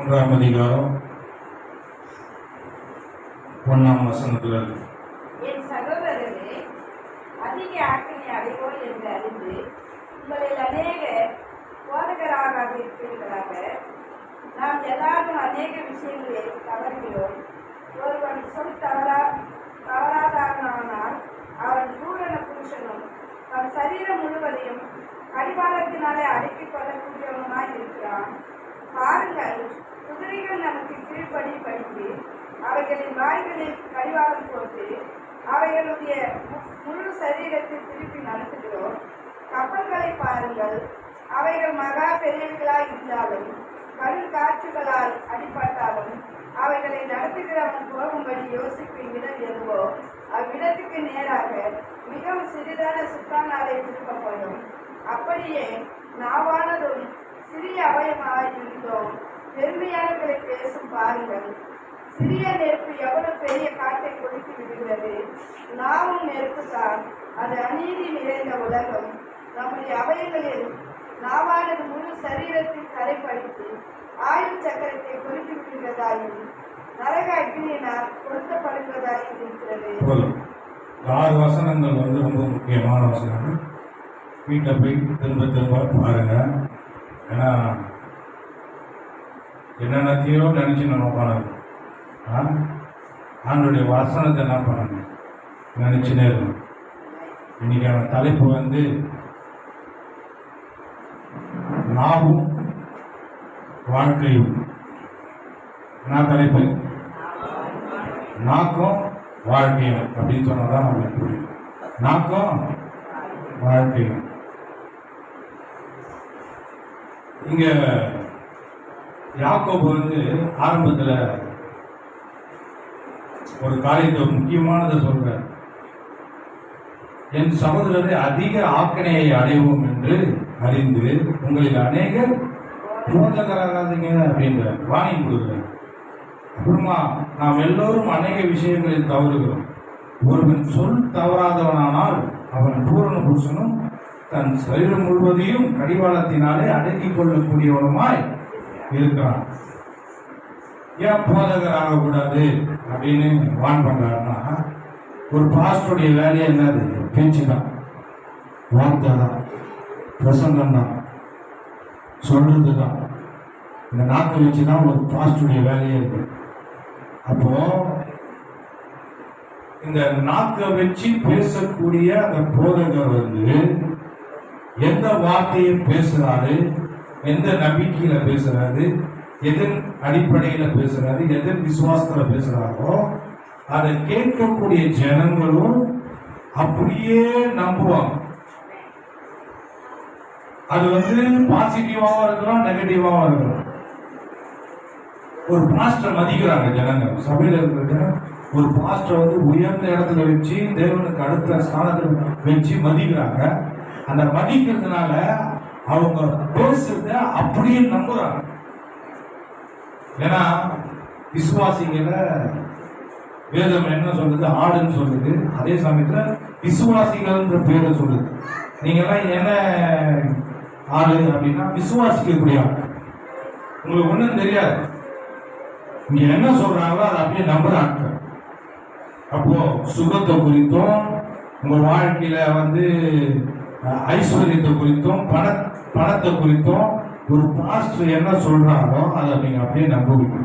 1ஆம் அதிகாரம் 1ஆம் வசனத்தில் என் சகோதரரே, அதிக ஆக்கினை அடைவோம் என்று அறிந்து உங்களில் அநேகர் போதகராக நாம் எல்லாரும் அநேக விஷயங்களில் தவறுகிறோம். ஒருவன் சொல் தவறாதானால் அவன் பூரண புருஷனும் தன் சரீரம் முழுவதையும் கடிவாளத்தினாலே அடக்கிக் கொள்ளக்கூடியவனுமாய் இருக்கிறான். பாருங்கள், குதிரைகள் நமக்கு கீழ்ப்படி படித்து அவைகளின் வாய்களில் கடிவாளம் போட்டு அவைகளுடைய முழு சரீரத்தை திருப்பி நடத்துகிறோம். கப்பல்களை பாருங்கள், அவைகள் மகா பெரியவர்களாய் இருந்தாலும் கடும் காற்றுகளால் அடிபட்டாலும் அவைகளை நடத்துகிறவன் போகும்படி யோசிக்கும் இடம் எதுவோ அவ்விடத்துக்கு நேராக மிகவும் சிறிதான சுற்றானாலே திருப்பப்படும். அப்படியே நாவானதும் சிறிய அவயமாக இருந்தோம் பெருமையானவர்களை பேசும். பாருங்கள், சிறிய நெருப்பு எவ்வளவு பெரிய காட்டை கொளுத்தி விடுகிறது. நாவும் நெருப்பு தான். அது அநீதி நிறைந்த உலகம். நம்முடைய அவயங்களில் நாவானது முழு சரீரத்தில் கரைப்படுத்தி ஆயுள் சக்கரத்தை கொளுத்தி விடுகிறதாயும் நரக அக்னியினால் கொளுத்தப்படுகிறதாயும் இருக்கிறது. 6 வசனங்கள் ரொம்ப முக்கியமான வசனங்கள். வீட்டில் போய் திரும்ப பாருங்க. ஏன்னா என்னென்னத்தையோ நினச்சி நம்ம பண்ணணும். ஆண்டுடைய வசனத்தை என்ன பண்ணணும் நினச்சினே இருக்கணும். இன்னைக்கான தலைப்பு நாவும் வாழ்க்கையும். என்ன தலைப்பு? நாக்கும் வாழ்க்கையும் அப்படின்னு சொன்னதான் நம்மளுக்கு புரியும். நாக்கும் வாழ்க்கையும். இங்க யாக்கோபு ஆரம்பத்தில் ஒரு காரியத்தை முக்கியமானதை சொல்றார். என் சகோதரரை அதிக ஆக்கினையை அடைவோம் என்று அறிந்து உங்களில் அநேகர் போதகராகாதீங்க அப்படின்ற வாணி கொடுக்குறார். அப்புறமா நாம் எல்லோரும் அநேக விஷயங்களில் தவறுகிறோம். ஒருவன் சொல் தவறாதவனானால் அவன் பூரண புருஷனும் தன் சரீரம் முழுவதையும் கடிவாளத்தினாலே அடக்கிக் கொள்ளக்கூடியவனுமாய் இருக்கிறான். ஏன் போதகர் ஆகக்கூடாது அப்படின்னு வான் பண்றாருன்னா, ஒரு பாஸ்டருடைய வேலையை என்னது? பேச்சு தான், வார்த்தை தான், பிரசங்கம் தான், சொல்றது தான். இந்த நாக்கை வச்சுதான் ஒரு பாஸ்டருடைய வேலையே இருக்கு. அப்போ இந்த நாக்கை வச்சு பேசக்கூடிய அந்த போதகர் எந்த வார்த்தையை பேசுறாரு, எந்த நம்பிக்கையில பேசுறாரு, எதன் அடிப்படையில பேசுறாரு, எதன் விசுவாசத்துல பேசுறாரோ அதை கேட்கக்கூடிய ஜனங்களும் அப்படியே நம்புவாங்க. அது பாசிட்டிவாகவும் இருக்கலாம், நெகட்டிவாகவும் இருக்கலாம். ஒரு பாஸ்டர் மதிக்கிறாங்க ஜனங்க, சபையில இருக்கிற ஒரு பாஸ்டர் உயர்ந்த இடத்துல வச்சு தேவனுக்கு அடுத்த ஸ்தானத்துல வச்சு மதிக்கிறாங்க. அந்த மதிக்கிறதுனால அவங்க பேசுறத அப்படியே நம்புறாங்க. ஏன்னா விசுவாசிகள வேதம் என்ன சொல்லுது? ஆடுன்னு சொல்லுது. அதே சமயத்துல விசுவாசிகள் பேரை சொல்லுது. நீங்க எல்லாம் என்ன ஆடு அப்படின்னா விசுவாசிக்கக்கூடிய ஆடு. உங்களுக்கு ஒண்ணும் தெரியாது, இங்க என்ன சொல்றாங்களோ அதை அப்படியே நம்புற ஆட்கள். அப்போ சுகத்தை குறித்தும் உங்க வாழ்க்கையில ஐஸ்வர்யத்தை குறித்தும் பணத்தை குறித்தும் ஒரு பாஸ்டர் என்ன சொல்றாரோ அதை நீங்க அப்படியே நம்புவீங்க.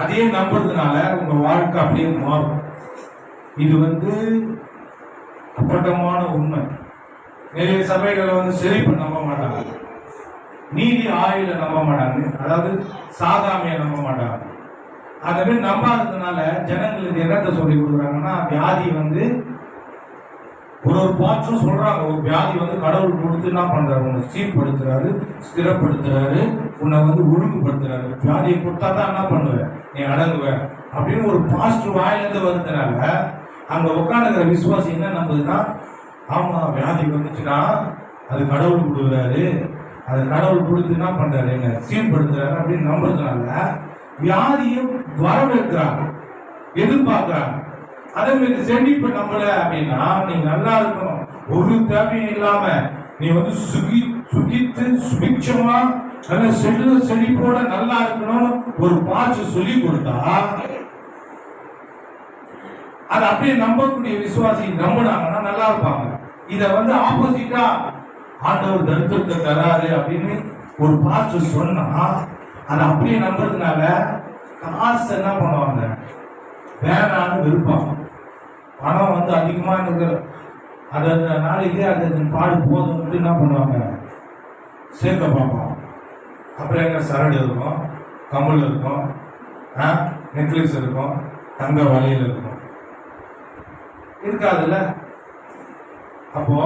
அதே நம்புறதுனால உங்க வாழ்க்கை அப்படியே மாறும். இது அப்பட்டமான உண்மை. நிறைய சபைகள் செழிப்பை நம்ப மாட்டாங்க, நீதி ஆயுள நம்ப மாட்டாங்க, அதாவது சாதாமையை நம்ப மாட்டாங்க. அந்த மாதிரி நம்பாததுனால ஜனங்களுக்கு என்னத்தை சொல்லி கொடுக்குறாங்கன்னா, வியாதி ஒரு பாற்றும் சொல்றாங்க. ஒரு வியாதி கடவுள் கொடுத்து என்ன பண்றாரு? உன்னை சீர்படுத்துறாரு, ஸ்திரப்படுத்துறாரு, உன்னை ஒழுங்குபடுத்துறாரு. வியாதியை கொடுத்தா தான் என்ன பண்ணுவ? நீ அடங்குவ அப்படின்னு ஒரு பாஸ்டர் வாயிலிருந்து வருதுனால அங்க உட்காந்துக்கிற விசுவாசி என்ன நம்புதுன்னா, ஆமா வியாதி வந்துச்சுன்னா அது கடவுள் கொடுக்குறாரு, அது கடவுள் கொடுத்து என்ன பண்றாரு? என்ன சீர்படுத்துறாரு அப்படின்னு நம்புறதுனால வியாதியும் வரவேற்கிறாங்க, எதிர்பார்க்கிறாங்க. அதே மாதிரி செழிப்பு நம்பல அப்படின்னா நீ நல்லா இருக்கணும், ஒரு தேவையும் இல்லாம நீ சுகித்து சுபிட்சமா நல்ல செழிப்போட நல்லா இருக்கணும்னு ஒரு பாஸ்டர் சொல்லி கொடுத்தா அது அப்படியே நம்பக்கூடிய விசுவாசி நம்பினாங்கன்னா நல்லா இருப்பாங்க. இத ஆப்போசிட்டா ஆண்டவர் தரித்திரத்தை தராரு அப்படின்னு ஒரு பாஸ்டர் சொன்னா அதை அப்படியே நம்புறதுனால காசு என்ன பண்ணுவாங்க, வேணான்னு விருப்பாங்க. பணம் அதிகமா இருக்கிற அது நாளைக்கு அது பாடு போதும் என்ன பண்ணுவாங்க, சேர்க்க பார்ப்போம். அப்புறம் எங்க சரடு இருக்கும், கமல் இருக்கும், நெக்லஸ் இருக்கும், தங்க வளையல் இருக்கும், இருக்காதுல்ல. அப்போ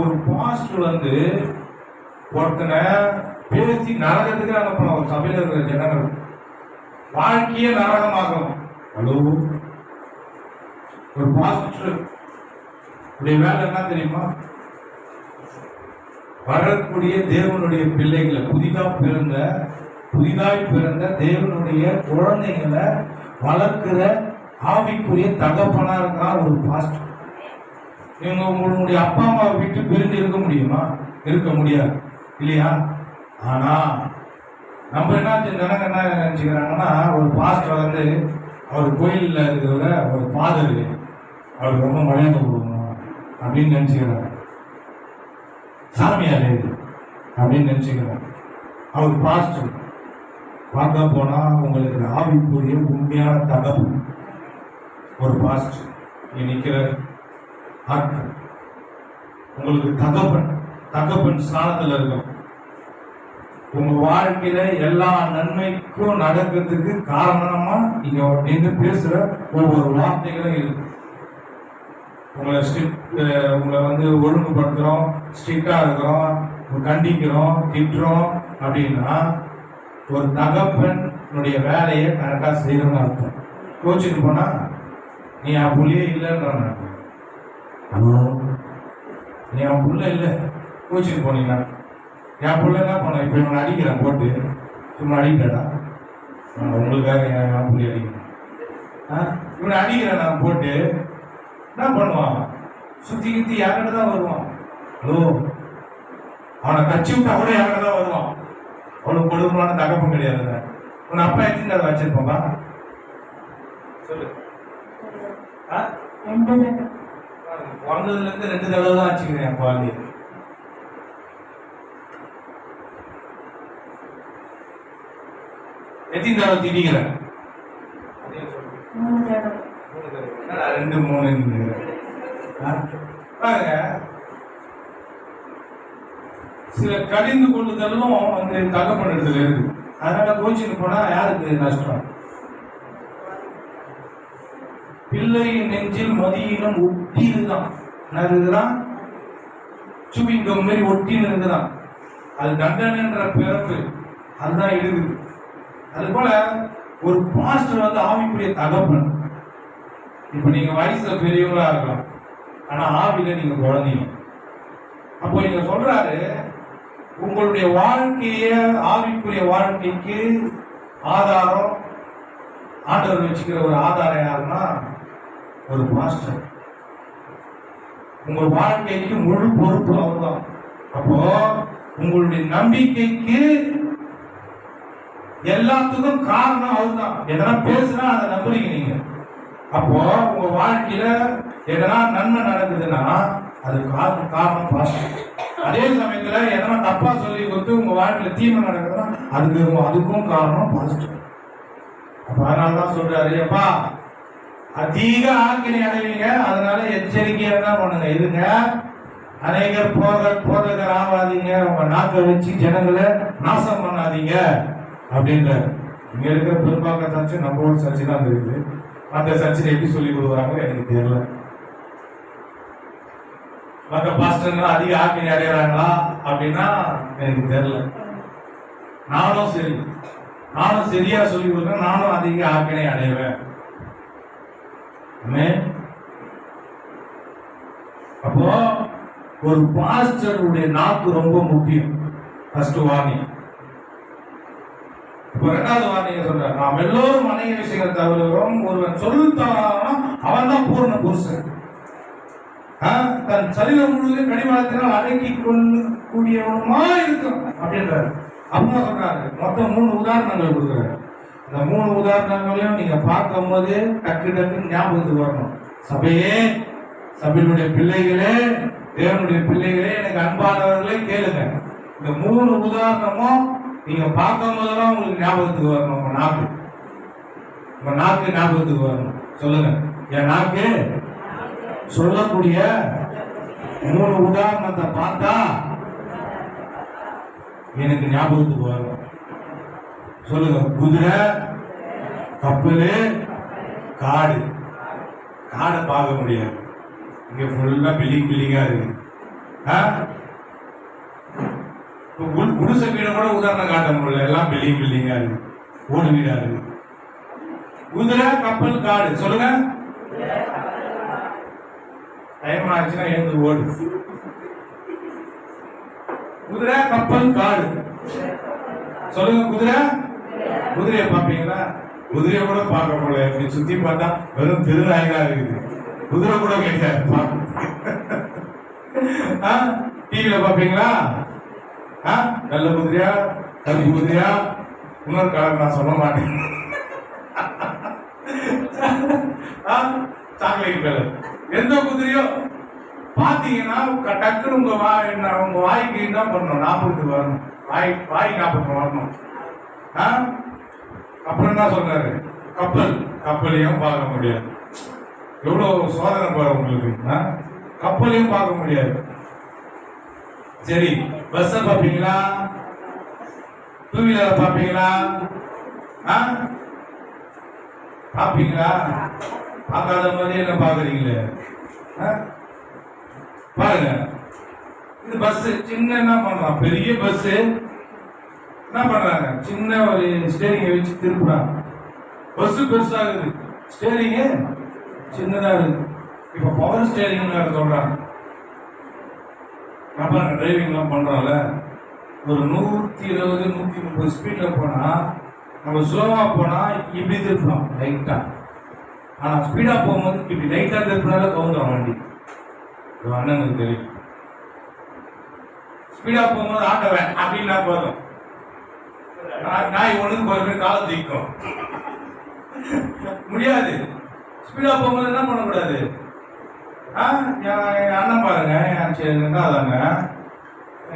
ஒரு பாஸ்டர் ஒருத்தனை பேசி நரகத்துக்கு அனுப்பலாம். ஒரு சபையில் இருக்கிற ஜனங்கள் வாழ்க்கையே நரகமாகும். ஹலோ, ஒரு பாஸ்டர் வேலை என்ன தெரியுமா? வரக்கூடிய தேவனுடைய பிள்ளைகளை புதிதாய் பிறந்த தேவனுடைய குழந்தைகளை வளர்க்கிற ஆவிக்குரிய தகப்பனா இருக்கா ஒரு பாஸ்டர். நீங்க உங்களுடைய அப்பா அம்மாவை விட்டு பிரிந்து இருக்க முடியுமா? இருக்க முடியாது இல்லையா? ஆனா நம்ம என்ன நினைச்சுக்கிறாங்கன்னா, ஒரு பாஸ்டர் அவர் கோயில்ல இருக்கிற ஒரு ஃபாதர் அவர் ரொம்ப மரியாதை கொடுக்கணும் அப்படின்னு நினைச்சுக்கிறார். சாமியார் அப்படின்னு நினைச்சுக்கிறார். அவர் பாஸ்டர் பார்க்க போனா உங்களுக்கு ஆவிக்குரிய உண்மையான தகவல் ஒரு பாஸ்டர் நிற்கிற ஆட்கள் உங்களுக்கு தகப்பன் ஸ்தானத்தில் இருக்கும். உங்க வாழ்க்கையில எல்லா நன்மைக்கும் நடக்கிறதுக்கு காரணமா இங்க நின்று பேசுற ஒவ்வொரு வார்த்தைகளும் இருக்கு. உங்களை ஒழுங்குபடுத்துறோம், ஸ்ட்ரிக்டா இருக்கிறோம், கண்டிக்கிறோம், திட்டுறோம் அப்படின்னா ஒரு தகப்பனுடைய வேலையை கரெக்டா செய்யணும்னு அர்த்தம். கோச்சுட்டு போனா நீ என் புள்ளியே இல்லைன்றான். ஹலோ, நீ என் புள்ள இல்லை, கோச்சுட்டு போனீங்கன்னா என் புள்ள என்ன பண்ண? இப்ப இவனை அடிக்கிறேன் போட்டு, சும்மா அடிக்கடா, உங்களுக்காக என் புள்ளி அடிக்கிறேன், இவனை அடிக்கிறேன் நான் போட்டு என்ன பண்ணுவான்? சுத்தி யார்கிட்ட தான் வருவான். ஹலோ, அவனை கட்சி விட்டா கூட யார்கிட்ட தான் வருவான். அவனுக்கு கொடுக்கணும்னு தகப்பம் கிடையாது. உன் அப்பா எத்தனை அதை வச்சிருப்போம்பா சொல்லு. பிறந்ததுல இருந்து 2 தடவை தான் வச்சுக்கிறேன் என் குழந்தைய. எத்தனை தடவை திட்டிக்கிறேன்? 2 3 சில கடிந்து கொள்ளுதலும் தகப்படுறதுல இருக்கு. அதனால கோச்சிட்டு போனா யாருக்கு நஷ்டம்? பிள்ளையின் நெஞ்சில் மதியிலும் ஒட்டிதான் இருக்குதான், சுபிங்கம் மாரி ஒட்டின்னு இருக்குதான். அது தண்டனைன்ற பிறப்பு அதுதான் இருக்குது. அது போல ஒரு பாஸ்டர் ஆவிக்குரிய தகப்பன். இப்ப நீங்க வயசுல பெரியவங்களா இருக்கலாம், ஆனா ஆவில நீங்க குழந்தைங்க. அப்போ நீங்க சொல்றாரு, உங்களுடைய வாழ்க்கைய ஆவிக்குரிய வாழ்க்கைக்கு ஆதாரம் ஆண்டவர் வச்சுக்கிற ஒரு ஆதாரம் யாருன்னா ஒரு பாஸ்டர். உங்க வாழ்க்கைக்கு முழு பொறுப்பு அவர்தான். அப்போ உங்களுடைய நம்பிக்கைக்கு எல்லாத்துக்கும் காரணம் அவர்தான். எதனா பேசுனா அதை நம்புறீங்க நீங்க. அப்போ உங்க வாழ்க்கையில எதனா நன்மை நடக்குதுன்னா அது காரணம் பாஸ்டர். அதே சமயத்துல எதனா தப்பா சொல்லி கொடுத்து உங்க வாழ்க்கையில தீமை நடக்குதுன்னா அதுக்கும் காரணம் பாஸ்டர். அப்ப அதனாலதான் சொல்றாரு, அப்பா அதிக ஆக்கினை அடைவீங்க, அதனால எச்சரிக்கையா என்ன பண்ணுங்க, இருங்க. அநேகர் போதகர் ஆகாதீங்க, உங்க நாக்கை வச்சு ஜனங்களை நாசம் பண்ணாதீங்க அப்படின்ற. இங்க இருக்கிற பெரும்பாக்க சர்ச்சை நம்ம ஒரு சர்ச்சை தான் இருக்குது. மற்ற சர்ச்சையில் எப்படி சொல்லி கொடுக்குறாங்க எனக்கு தெரியல. மற்ற பாஸ்டர்கள் அதிக ஆக்கினை அடைகிறாங்களா அப்படின்னா எனக்கு தெரியல. நானும் சரியா சொல்லி கொடுக்குறேன், நானும் அதிக ஆக்கினை அடைவேன். அப்போ ஒரு பாஸ்டருடைய நாக்கு ரொம்ப முக்கியம். First warning. இப்போ 2வது வார்னிங் சொல்றாரு, நாம் எல்லோரும் அநேக விஷயங்கள் தவிர்க்கிறோம், ஒருவன் சொல்லித்தானா அவன் தான் பூர்ண புருஷன். தன் சரீரம் முழுவதும் கடிவாளத்தினால் அடக்கி கொள்ளக்கூடியவனுமா இருக்கும் அப்படின்றாரு. அப்பா சொல்றாரு மொத்தம் 3 உதாரணங்கள் கொடுக்குறாரு. அந்த 3 உதாரணங்களையும் நீங்க பார்க்கும் போது டக்கு டக்குன்னு ஞாபகத்துக்கு வரணும். சபையே, சபையினுடைய பிள்ளைகளே, தேவனுடைய பிள்ளைகளே, எனக்கு அன்பானவர்களே கேளுங்க. இந்த 3 உதாரணமும் நீங்க பார்க்கும் போதெல்லாம் உங்களுக்கு ஞாபகத்துக்கு வரணும். உங்க நாக்கு ஞாபகத்துக்கு வரணும். சொல்லுங்க, என் நாக்கு சொல்லக்கூடிய 3 உதாரணத்தை பார்த்தா எனக்கு ஞாபகத்துக்கு வரும். சொல்லுங்க, குதிரை, கப்பல், காடு. காடை பார்க்க முடியாது, இங்க ஃபுல்லா பில்லிங்கா இருக்கு. குடிசை வீட கூட உதாரணம் காட்ட முடியல, எல்லாம் பில்லிங்கா இருக்கு, ஓடு வீடா இருக்கு. குதிரை, கப்பல், காடு. சொல்லுங்க, டைம் ஆச்சுன்னா எழுந்து ஓடு. குதிரை, கப்பல், காடு. சொல்லுங்க, குதிரையை பார்ப்பீங்களா? குதிரையை கூட பார்க்க முடியல, இப்படி சுத்தி பார்த்தா வெறும் திருநாய்கா இருக்குது. குதிரை கூட கிடையாது. டிவியில பார்ப்பீங்களா? நல்ல குதிரையா, கல்வி குதிரையா, இன்னொரு கலர் நான் சொல்ல மாட்டேன். Chocolate colour. எந்த குதிரையோ பாத்தீங்கன்னா டக்குன்னு உங்க வாய்க்கு என்ன பண்ணணும், ஞாபகத்துக்கு வரணும். வாய் ஞாபகம் வரணும். அப்புறம் என்ன சொல்றாரு, கப்பலையும் பார்க்க முடியாது. எவ்வளவு சோதனை பாரு உங்களுக்கு. கப்பலையும் பார்க்க முடியாது. சரி, பஸ் பார்ப்பீங்களா? டூ வீலரை பார்ப்பீங்களா? பார்ப்பீங்களா? பார்க்காத மாதிரி என்ன பார்க்குறீங்களே? பாருங்க, இது பஸ் சின்ன என்ன பண்றான், பெரிய பஸ் என்ன பண்றாங்க, சின்ன ஒரு ஸ்டேரிங்க வச்சு திருப்புறாங்க. பஸ் பெருசாகுது, ஸ்டேரிங்க சின்னதா இருக்கு. இப்ப பவர் ஸ்டேரிங் சொல்றாங்க. நான் டிரைவிங் எல்லாம் பண்றோம்ல, ஒரு 120 130 ஸ்பீட்ல போனா நம்ம ஸ்லோவா போனா இப்படி திருப்பலாம் லைட்டா. ஆனா ஸ்பீடா போகும்போது இப்படி லைட்டா திருப்பினால கவுந்துடும் வண்டி. அண்ணனுக்கு தெரியும். ஸ்பீடா போகும்போது ஆட்டவேன் அப்படின்னா போதும், நாய் ஒண்ணுக்கு போற பேர் காலை தூக்கும். முடியாது. ஸ்பீடா போகும்போது என்ன பண்ணக்கூடாது. என் அண்ணன் பாருங்க, அதாங்க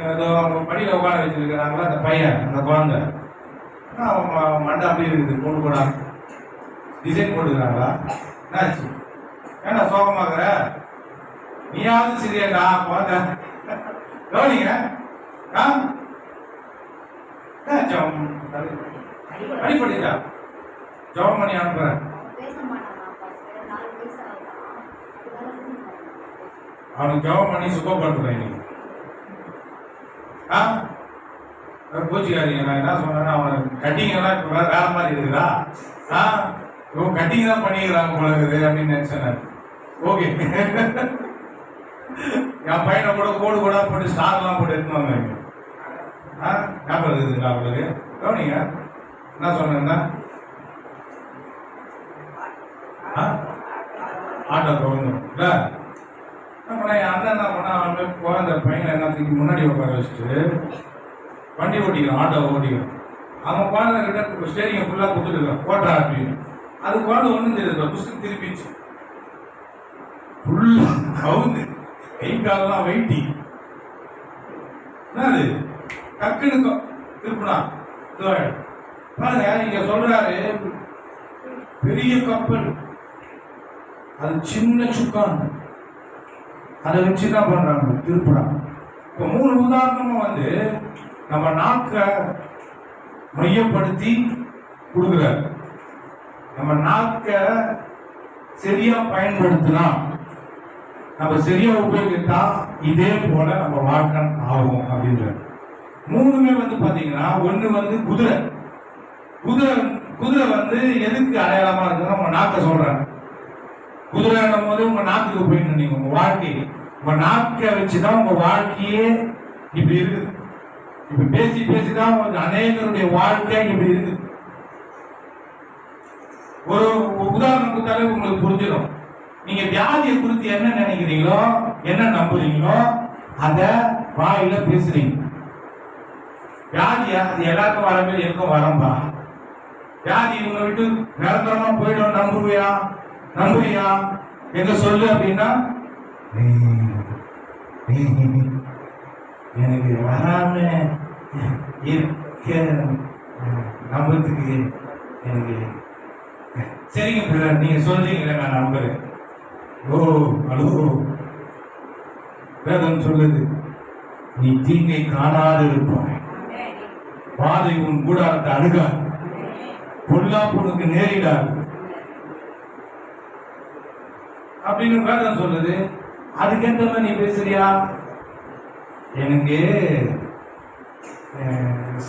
ஏதோ அவங்க படியில உட்காந்து வச்சிருக்கிறாங்களா அந்த பையன், அந்த குழந்தை மண்டை அப்படி இருக்குது, பொண்ணு கூட டிசைன் போட்டுக்கிறாங்களா? என்னாச்சு, ஏன்னா சோகமாக்குற? நீயாவது சரியாடா குழந்தை கவனிங்க. அடிப்படையா ஜபம் பண்ணி அனுப்புறேன். அவனுக்கு ஜபம் பண்ணி சுத்தப்படுத்துறேன். இன்னைக்கு பூச்சிக்காதீங்க. நான் என்ன சொன்னேன்னா, அவனுக்கு கட்டிங் எல்லாம் இப்ப வேற மாதிரி இருக்குதா? இவன் கட்டிங் தான் பண்ணிக்கிறாங்க போல இருக்குது அப்படின்னு நினைச்சேன். ஓகே, என் பையனை கூட கோடு கூட போட்டு ஸ்டார்லாம் போட்டு எடுத்துவாங்க. ஞாபகம் இருக்குதுங்களா உங்களுக்கு? கவனிங்க, என்ன சொன்னேன்னா ஆட்டோ கவனிக்கணும் இல்லை. என் அண்ணன் என்ன பண்ணா, அவன் குழந்தை பையனை எல்லாத்துக்கு முன்னாடி உட்கார வச்சுட்டு வண்டி ஓட்டிக்கிறான், ஆட்டோ ஓட்டிக்கிறான். அவன் குழந்தை கிட்ட ஸ்டேரிங்கை ஃபுல்லாக கொடுத்துருக்கான், ஓட்டுறா அப்படின்னு. அது குழந்தை ஒன்றும் தெரியுது, புஸ்தகம் திருப்பிச்சு ஃபுல்லா கவுந்து, கை காலெல்லாம் வெயிட்டி. என்னது டக்குன்னு திருப்பினா பாருங்க. இங்க சொல்றாரு பெரிய கப்பல், அது சின்ன சுக்கான், அதை வச்சு என்ன பண்றாங்க, திருப்புறாங்க. இப்போ 3 உதாரணமும் வந்து நம்ம நாக்க மையப்படுத்தி கொடுக்குறாரு. நம்ம நாக்க சரியா பயன்படுத்தினா, நம்ம சரியா உபயோகித்தா இதே போல நம்ம வாழ்க்கை ஆகும் அப்படின்றாரு. 3மே வந்து பாத்தீங்கன்னா, ஒண்ணு வந்து குதிரை. குதிரை வந்து எதுக்கு அடையாளமா இருக்குன்னா, உங்க நாக்க சொல்றாங்க. குதிரைன்னும் போது உங்க நாக்குக்கு போயிடணும். நீங்க உங்க வாழ்க்கை உங்க நாக்க வச்சுதான் உங்க வாழ்க்கையே இப்படி இருக்குது. இப்ப பேசி பேசிதான் அநேகருடைய வாழ்க்கை இப்படி இருக்கு. ஒரு உதாரணம் கொடுத்தாலே உங்களுக்கு புரிஞ்சிடும். நீங்க வியாதியை குறித்து என்ன நினைக்கிறீங்களோ, என்ன நம்புறீங்களோ, அத வாயில பேசுறீங்க. வியாதியா அது எல்லாருக்கும் வர மாதிரி எனக்கும் வரம்பா. வியாதி இவங்க விட்டு நிரந்தரமா போயிடும் நம்புவியா எங்க சொல்லு அப்படின்னா எனக்கு வராம இருக்க நம்புறதுக்கு எனக்கு சரிங்க பிரதர், நீங்க சொல்றீங்களே நான் நம்புறேன். ஓ ஹலோ, வேதம் சொல்லுது நீ தீங்கை காணாது இருப்பாய், பாதை உன் கூடாரத்தை அணுகாது, பொல்லாப்பு உனக்கு நேரிடாது அப்படின்னு வேதம் சொல்லுது. அதுக்கேற்ற மாதிரி நீ பேசுறியா? எனக்கு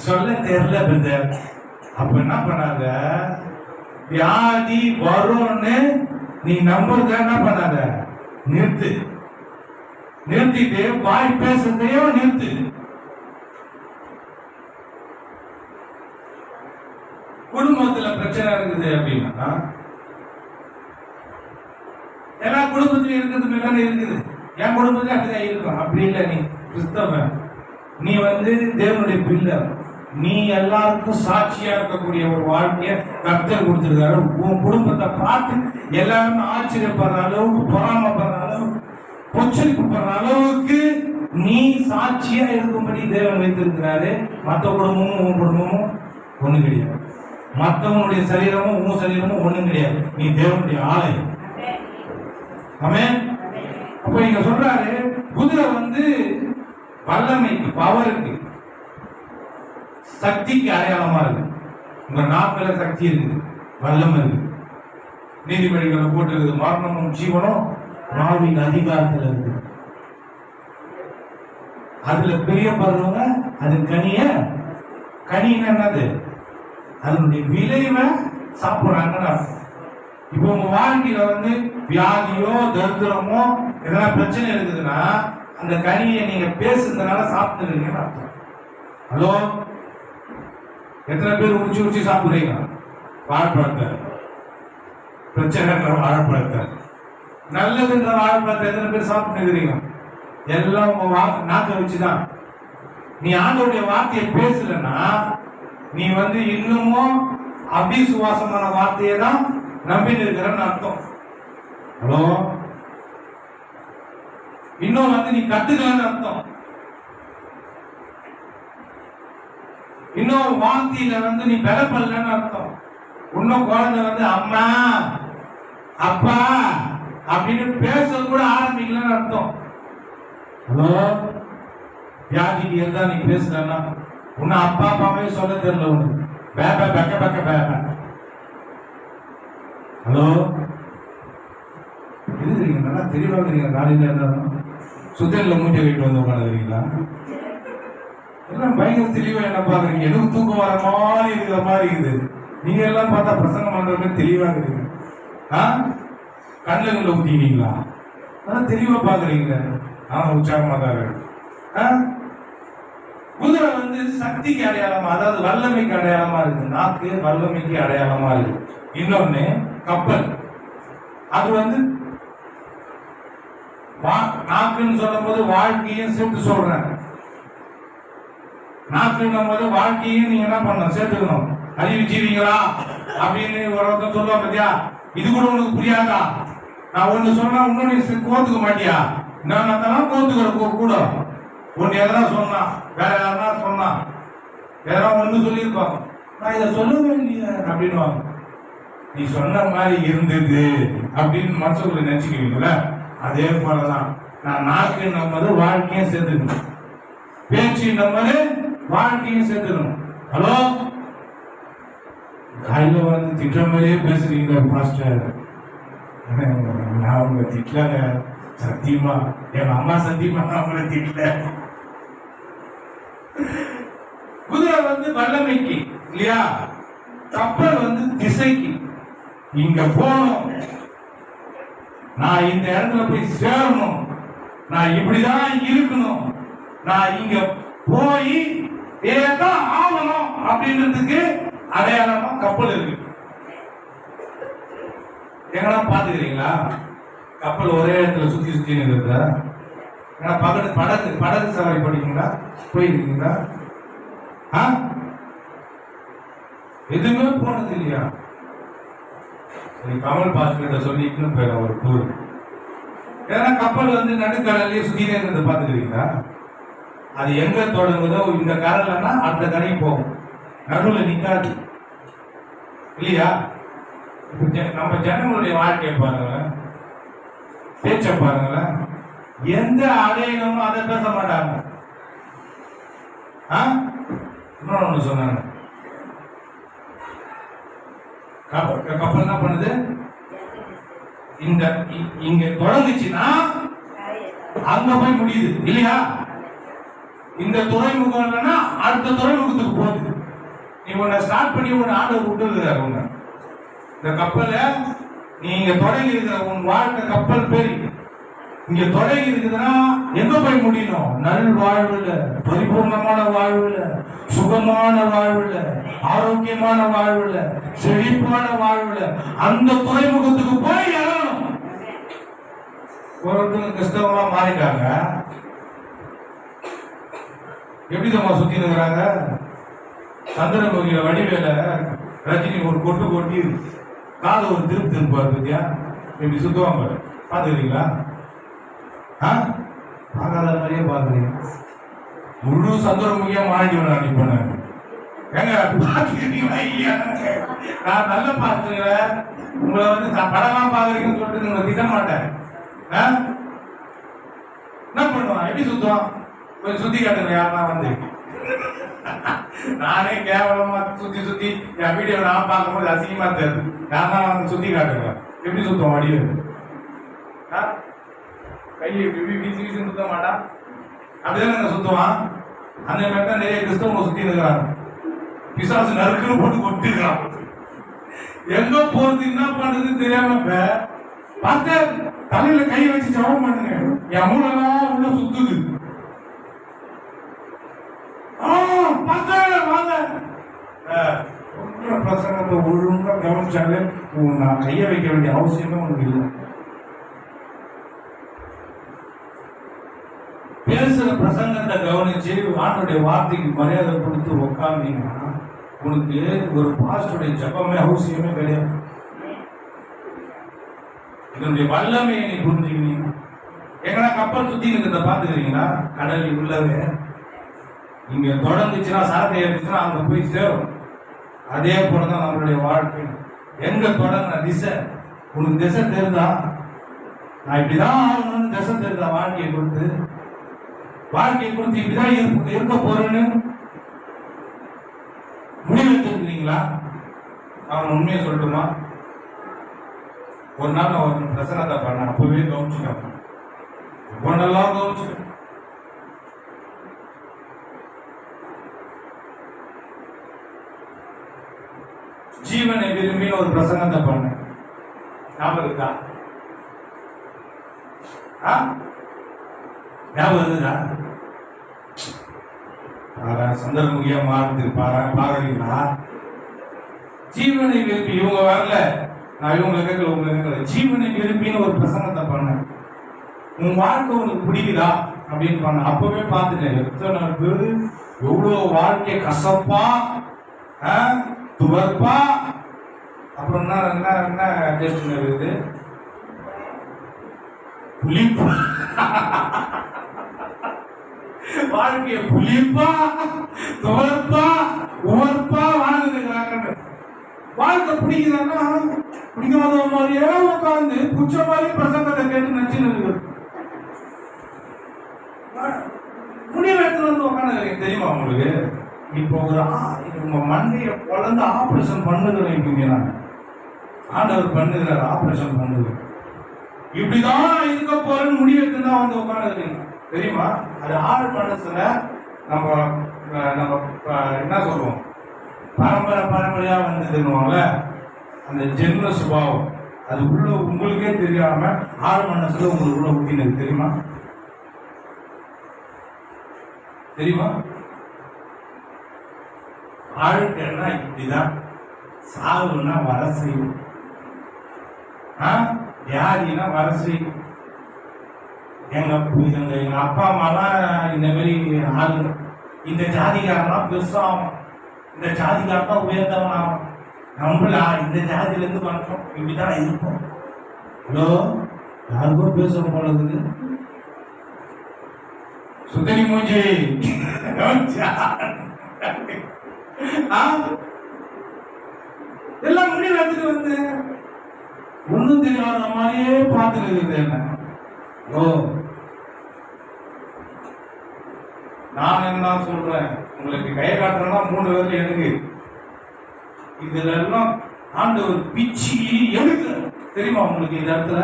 சொல்ல தெரியல பிரதர். அப்ப என்ன பண்ணாத, வியாதி வரும்னு நீ நம்புறத என்ன பண்ணாத, நிறுத்திட்டு வாய் பேசுறதையும் நிறுத்து. குடும்பத்துல பிரச்சனை இருக்குது அப்படின்னா எல்லா குடும்பத்திலும் இருக்கிறது மேல இருக்குது. என் குடும்பத்துல அப்படிதான் இருக்கும். அப்படி இல்லை, நீ கிறிஸ்தவன், நீ தேவனுடைய பிள்ளை, நீ எல்லாருக்கும் சாட்சியா இருக்கக்கூடிய ஒரு வாழ்க்கைய கர்த்தர் கொடுத்திருக்காரு. உன் குடும்பத்தை பார்த்து எல்லாரும் ஆச்சரியப்படுற அளவுக்கு, பொறாமப்படுற அளவுக்கு, பொச்சரிப்படுற அளவுக்கு நீ சாட்சியா இருக்கும்படி தேவன் வைத்திருக்கிறாரு. மற்ற குடும்பமும் உன் குடும்பமும் ஒண்ணு கிடையாது. மற்றவனுடைய சரீரமும் உன் சரீரமும் ஒண்ணும் கிடையாது. நீ தேவனுடைய ஆலயம். ஆமென். அப்ப இங்க சொல்றாரு, குதிரை வல்லமைக்கு, பவருக்கு, சக்திக்கு அடையாளமா இருக்கு. உங்க நாட்கள சக்தி இருக்குது, வல்லமை இருக்கு. நீதிபதிகளை போட்டு மரணமும் ஜீவனும் நாவின் அதிகாரத்தில் இருக்கு. அதுல பிரியப்படுறவங்க அது கனின்னு என்னது, அதனுடைய விளைவை சாப்பிடுறாங்கன்னு அர்த்தம். இப்போ உங்க வாழ்க்கையில வியாதியோ தரித்திரமோ எதனா பிரச்சனை இருக்குதுன்னா அந்த கனியை நீங்க பேசுறதுனால சாப்பிட்டுருக்கீங்கன்னு அர்த்தம். ஹலோ, எத்தனை பேர் உச்சி சாப்பிடுறீங்க? வாழைப்பழத்தை, பிரச்சனைன்ற வாழைப்பழத்தை, நல்லதுன்ற வாழைப்பழத்தை எத்தனை பேர் சாப்பிட்டுருக்கிறீங்க? எல்லாம் உங்க நாக்க வச்சுதான். நீ ஆண்டவருடைய வார்த்தையை பேசலன்னா நீ இன்னமும் அபிசுவாசமான வார்த்தையை தான் நம்பிட்டு இருக்கிறன்னு அர்த்தம். ஹலோ, இன்னும் நீ கத்துக்கலன்னு அர்த்தம். இன்னும் வார்த்தையில நீ பலப்படலன்னு அர்த்தம். இன்னும் குழந்தை அம்மா அப்பா அப்படின்னு பேச கூட ஆரம்பிக்கலன்னு அர்த்தம். ஹலோ, வியாதிக்கு இருந்தா நீ பேசலன்னா உன்னை அப்பா அப்பாவே சொல்ல தெரியல உனக்கு. பேப பக்க பக்க பேப. ஹலோ, இருக்கிறீங்க, நல்லா தெளிவாக இருக்கிறீங்க. காலையில் இருந்தாலும் சுத்தரில் மூட்டை வீட்டு வந்து உட்காந்துக்கிறீங்களா? எல்லாம் பயங்கர தெளிவா என்ன பாக்குறீங்க? எனக்கு தூக்கம் வர மாதிரி இருக்கிற மாதிரி இருக்குது. நீங்க எல்லாம் பார்த்தா பிரசங்கம் பண்றதுமே தெளிவாக இருக்குது. கண்ணுங்களை ஊத்திக்கிறீங்களா? அதான் தெளிவா பாக்குறீங்க. உற்சாகமா தான் இருக்கு. குதிரை சக்திக்கு அடையாளமா, அதாவது வல்லமைக்கு அடையாளமா இருக்கு. நாக்கு வல்லமைக்கு அடையாளமா இருக்கு. இன்னொன்னு கப்பல். அது நாக்குன்னு சொல்லும் போது வாழ்க்கையும் சேர்த்து சொல்றேன். நாக்குன்னும் போது வாழ்க்கையும் நீங்க என்ன பண்ணணும், சேர்த்துக்கணும். அறிவு ஜீவிங்களா அப்படின்னு ஒருத்தர் சொல்லுவாங்க பத்தியா, இது கூட உனக்கு புரியாதா? நான் ஒண்ணு சொன்னா இன்னொன்னு கோத்துக்க மாட்டியா? நான் கோத்துக்கிற கூட ஒன்னு எதனா சொன்னா, வேற யாரா சொன்னா, எதனா ஒண்ணு சொல்லியிருப்பாங்க, நான் இதை சொல்லவே இல்லையா அப்படின்னு. நீ சொன்ன மாதிரி இருந்தது அப்படின்னு மனசுக்குள்ள நினைச்சுக்குவீங்களா? அதே போலதான் நான் நாக்கு நம்ம வாழ்க்கையும் சேர்த்துக்கணும், பேச்சு நம்ம வாழ்க்கையும் சேர்த்துக்கணும். ஹலோ, காலையில திட்டுற மாதிரியே பேசுறீங்க பாஸ்டர். நான் உங்களை திட்டலங்க, சத்தியமா என் அம்மா சத்தியமா நான் உங்களை திட்டல. குதிரை வல்லமைக்கு இல்லையா, கப்பல் திசைக்கு. இங்க போகணும், நான் இந்த இடத்துல போய் சேரணும், நான் இப்படிதான் இருக்கணும், நான் இங்க போய் ஏதான் ஆகணும் அப்படின்றதுக்கு அடையாளமா கப்பல் இருக்கு. எங்கன்னா பாத்துக்கிறீங்களா? கப்பல் ஒரே இடத்துல சுத்தி சுத்தி நிற்கிறதா? படகு சவாரி படிக்கீங்களா? போயிருக்கீங்களா? ஆ? எதுவுமே போனது இல்லையா? சரி, கமல் பாஸ்கர்கிட்ட சொல்லிட்டு போயிடும் ஒரு டூர். ஏன்னா கப்பல் வந்து நடுக்கடல்லே சுத்தினே இருந்தது பார்த்துக்கிறீங்களா? அது எங்க தொடங்குதோ இந்த கடல்னா அந்த கரைக்கு போகும், நடுவில் நிற்காது இல்லையா? நம்ம ஜனங்களுடைய வாழ்க்கையை பாருங்களேன், பேச்ச பாருங்களேன், எந்த அடையணுமோ அதை பேச மாட்டாங்க. இன்னொன்னு சொன்னாங்க, கப்பல் என்ன பண்ணுது, இந்த இங்க தொடங்குச்சுன்னா அங்க போய் முடியுது இல்லையா? இந்த துறைமுகம் இல்லைன்னா அடுத்த துறைமுகத்துக்கு போகுது. நீ உன்னை ஸ்டார்ட் பண்ணி உன்னை ஆர்டர் விட்டுருக்கிறாரு. உன்னை இந்த கப்பலை நீ இங்க தொடங்கி இருக்கிற உன் வாழ்க்கை கப்பல் பேரு இங்க தொடங்கி இருக்குதுன்னா எங்க போய் முடியணும்? நல் வாழ்வுல, பரிபூர்ணமான வாழ்வுல, சுகமான வாழ்வுல, ஆரோக்கியமான வாழ்வுல, செழிப்பான வாழ்வுல அந்த துறைமுகத்துக்கு போய் இறங்கணும். ஒருத்தங்க கிறிஸ்தவங்களா மாறிட்டாங்க. எப்படி நம்ம சுத்தி இருக்கிறாங்க? சந்திரமுகில வடிவேல ரஜினி ஒரு கொட்டு கொட்டி காதை ஒரு திருப்பி திருப்பாரு பத்தியா, எப்படி சுத்துவாங்க பாத்துக்கிறீங்களா? பார்க்காத மாதிரியே பாக்குறீங்க. முழு சந்திரமுகியா மாறிடுவேன் நான். இப்ப ஏங்க பாத்துக்கிறீங்களா இல்லையா? நான் நல்லா பார்த்துக்கிறேன். உங்களை வந்து படமா பாக்குறீங்கன்னு சொல்லிட்டு உங்களை திட்ட மாட்டேன். என்ன பண்ணுவான்? எப்படி சுத்துவான்? கொஞ்சம் சுத்தி காட்டுங்க யாருன்னா வந்து. நானே கேவலமா சுத்தி சுத்தி என் வீடியோ நான் பார்க்கும்போது அசிங்கமா தெரியுது. யாருன்னா வந்து சுத்தி காட்டுங்க எப்படி சுத்துவோம்? வடிவு கையை வீசி வீசி சுத்த மாட்டான். அப்படிதான் சுத்துவான். அந்த மாதிரி தான் நிறைய கிறிஸ்தவங்க சுத்தி இருக்கிறாங்க. பிசாசு நறுக்குன்னு போட்டு கொட்டிருக்கான். எங்க போறது என்ன பண்றதுன்னு தெரியாம பார்த்து தலையில கை வச்சு ஜபம் பண்ணுங்க. என் மூலெல்லாம் உள்ள சுத்துது. பிரசங்கத்தை ஒழுங்கா கவனிச்சாலே நான் கைய வைக்க வேண்டிய அவசியமே உனக்கு இல்லை. பேசுற பிரசங்கத்தை கவனிச்சு ஆண்டுடைய வார்த்தைக்கு மரியாதை கொடுத்து உட்கார்ந்தீங்கன்னா உனக்கு ஒரு பாஸ்டருடைய ஜபமே அவசியமே கிடையாது. இதனுடைய வல்லமையை நீ புரிஞ்சுக்கினீங்க. எங்கன்னா கப்பல் சுத்தி இருக்கிறத பாத்துக்கிறீங்களா? கடல் உள்ளவே இங்க தொடங்குச்சுன்னா சரக்கு ஏற்றுச்சுன்னா அங்க போய் சேரும். அதே போலதான் நம்மளுடைய வாழ்க்கை. எங்க தொடங்கின திசை உனக்கு திசை தெரிந்தா, நான் இப்படிதான் ஆகணும்னு திசை தெரிந்தா, வாழ்க்கையை கொடுத்து இப்படிதான் இருக்க போறேன்னு முடிவு எடுத்துருக்கீங்களா? அவன் உண்மையை சொல்லட்டுமா? ஒரு நாள் நான் ஒரு பிரசனத்தை பண்ண அப்பவே கவனிச்சுட்டேன். ஒன்னெல்லாம் கவனிச்சுட்டேன். ஜீவனை விரும்பின ஒரு பிரசங்கத்தை பண்ண ஞாபகம் இருக்கா? ஞாபகம் இருக்குதா? சந்திரமுகியா மாறுது பாருங்களா? ஜீவனை விரும்பி இவங்க வரல, நான் இவங்க கேட்கல, உங்க கேட்கல. ஜீவனை விரும்பின்னு ஒரு பிரசங்கத்தை பண்ண. உன் வாழ்க்கை உனக்கு பிடிக்குதா அப்படின்னு பண்ண. அப்பவே பார்த்துட்டேன் எத்தனை பேரு எவ்வளவு வாழ்க்கை கசப்பா துவர்ப்பா. அப்புறம் என்ன டேஸ்ட் இருக்குது? புளிப்பா. வாழ்க்கைய புளிப்பா துவர்ப்பா உவர்ப்பா வாழ்ந்துருக்கிறாங்க. வாழ்க்கை பிடிக்குதுன்னா பிடிக்காத மாதிரியே உட்காந்து புச்ச மாதிரி பிரசங்கத்தை கேட்டு நச்சுன்னு இருக்கு. முடிவு எடுத்து வந்து உட்காந்து தெரியுமா உங்களுக்கு? இப்போ ஒரு உங்க மண்டையை குழந்தை ஆபரேஷன் பண்ணுகிறேன். ஆண்டவர் பண்ணுகிறார், ஆபரேஷன் பண்ணுது. இப்படிதான் இருக்க போறேன்னு முடிவு எடுத்துதான் வந்து உட்காந்துருக்கீங்க தெரியுமா? அது ஆள் மனசுல நம்ம என்ன சொல்லுவோம், பரம்பரையா வந்ததுன்னுவாங்கல்ல, அந்த ஜென்ம சுபாவம் அது உள்ள உங்களுக்கே தெரியாம ஆள் மனசுல உங்களுக்கு உள்ள ஊட்டினது தெரியுமா? வாழ்க்கைன்னா இப்படிதான். சாவுன்னா வர செய்யும், வியாதினா வர செய்யும். எங்க அப்பா அம்மாலாம் இந்த மாதிரி ஆளுங்க இந்த ஜாதிகாரனா பெருசாகும், இந்த ஜாதிகாரன் தான் உயர்ந்தவன் ஆகும், நம்மளா இந்த ஜாதியில இருந்து வந்தோம் இப்படிதான் இருக்கும். ஹலோ, யாருக்கோ பேசுற போல இருக்குது. சுத்தனி மூஞ்சி எல்லாம் முடி வந்துட்டு வந்து ஒன்னும் தெரியாத மாதிரியே பார்த்துட்டு இருக்குது. என்ன ஓ, நான் என்ன சொல்றேன், உங்களுக்கு கை காட்டுறேன்னா 3 பேர்ல எனக்கு இதுல எல்லாம் ஆண்டவர் பிச்சு எடுக்க தெரியுமா உங்களுக்கு? இந்த இடத்துல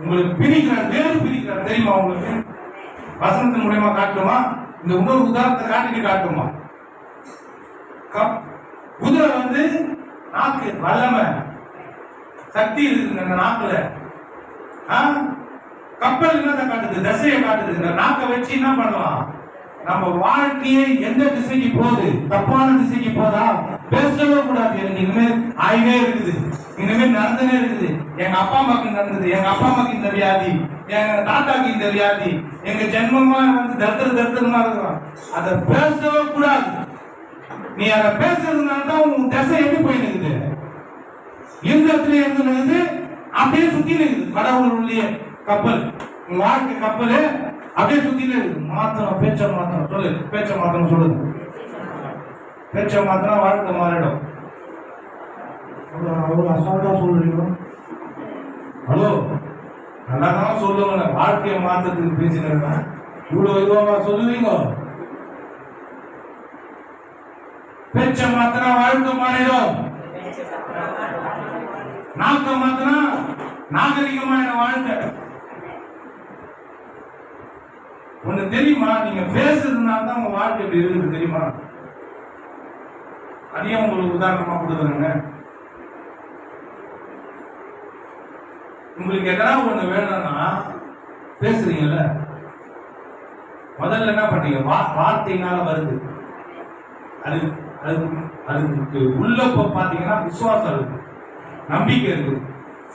உங்களுக்கு பிரிக்கிறார், வேறு பிரிக்கிறார் தெரியுமா உங்களுக்கு? வசனத்தின் மூலமா காட்டுமா? இந்த இன்னொரு உதாரணத்தை காட்டிட்டு காட்டுமா? குதிரை வந்து நாக்கு வல்லமை சக்தி இருக்குது அந்த நாக்குல. கப்பல் என்னத்தை காட்டுது? திசையை காட்டுது. இந்த நாக்கை வச்சு என்ன பண்ணலாம்? நம்ம வாழ்க்கையை எந்த திசைக்கு போகுது? தப்பான திசைக்கு போதா? பேசவே கூடாது. எனக்கு இனிமேல் ஆயினே இருக்குது, இனிமேல் நடந்துனே இருக்குது. எங்க அப்பா அம்மாக்கு நடந்தது, எங்க அப்பா அம்மாக்கு இந்த வியாதி, எங்க தாத்தாக்கு இந்த வியாதி, எங்க ஜென்மமா வந்து தர்த்தமா இருக்கிறோம். அதை பேசவே கூடாது. நீ அதை பேசுறதுனால தான் உன் திசை எப்படி போயிருக்குது? எந்த இடத்துல இருந்துருக்குது? அப்படியே சுத்தி இருக்குது. கடவுளுடைய கப்பல், உன் வாழ்க்கை கப்பல் அப்படியே சுத்தி இருக்குது. மாத்தணும், பேச்ச மாத்தணும். சொல்லு, பேச்ச மாத்தணும். சொல்லுங்க, பேச்ச மாத்தினா வாழ்க்கை மாறிடும். அவ்வளவு அசால்ட்டா சொல்றீங்க. ஹலோ, நல்லா தான் சொல்லுங்க. வாழ்க்கையை மாத்தத்துக்கு பேசினா இவ்வளவு இதுவா சொல்லுவீங்க? பேச்ச மாத்தினா வாழ்க்கை மாறிடும். நாக்க மாத்தினா நாகரிகமான வாழ்க்கை. ஒண்ணு தெரியுமா? நீங்க பேசுறதுனால தான் உங்க வாழ்க்கை எப்படி இருக்குது தெரியுமா? அதையும் உங்களுக்கு உதாரணமா கொடுக்குறேங்க. உங்களுக்கு எதனா ஒண்ணு வேணும்னா பேசுறீங்கல்ல, முதல்ல என்ன பண்ணீங்க? வார்த்தையினால வருது. அதுக்கு உள்ள பாத்தீங்கன்னா விசுவாசம் இருக்கு, நம்பிக்கை இருக்கு.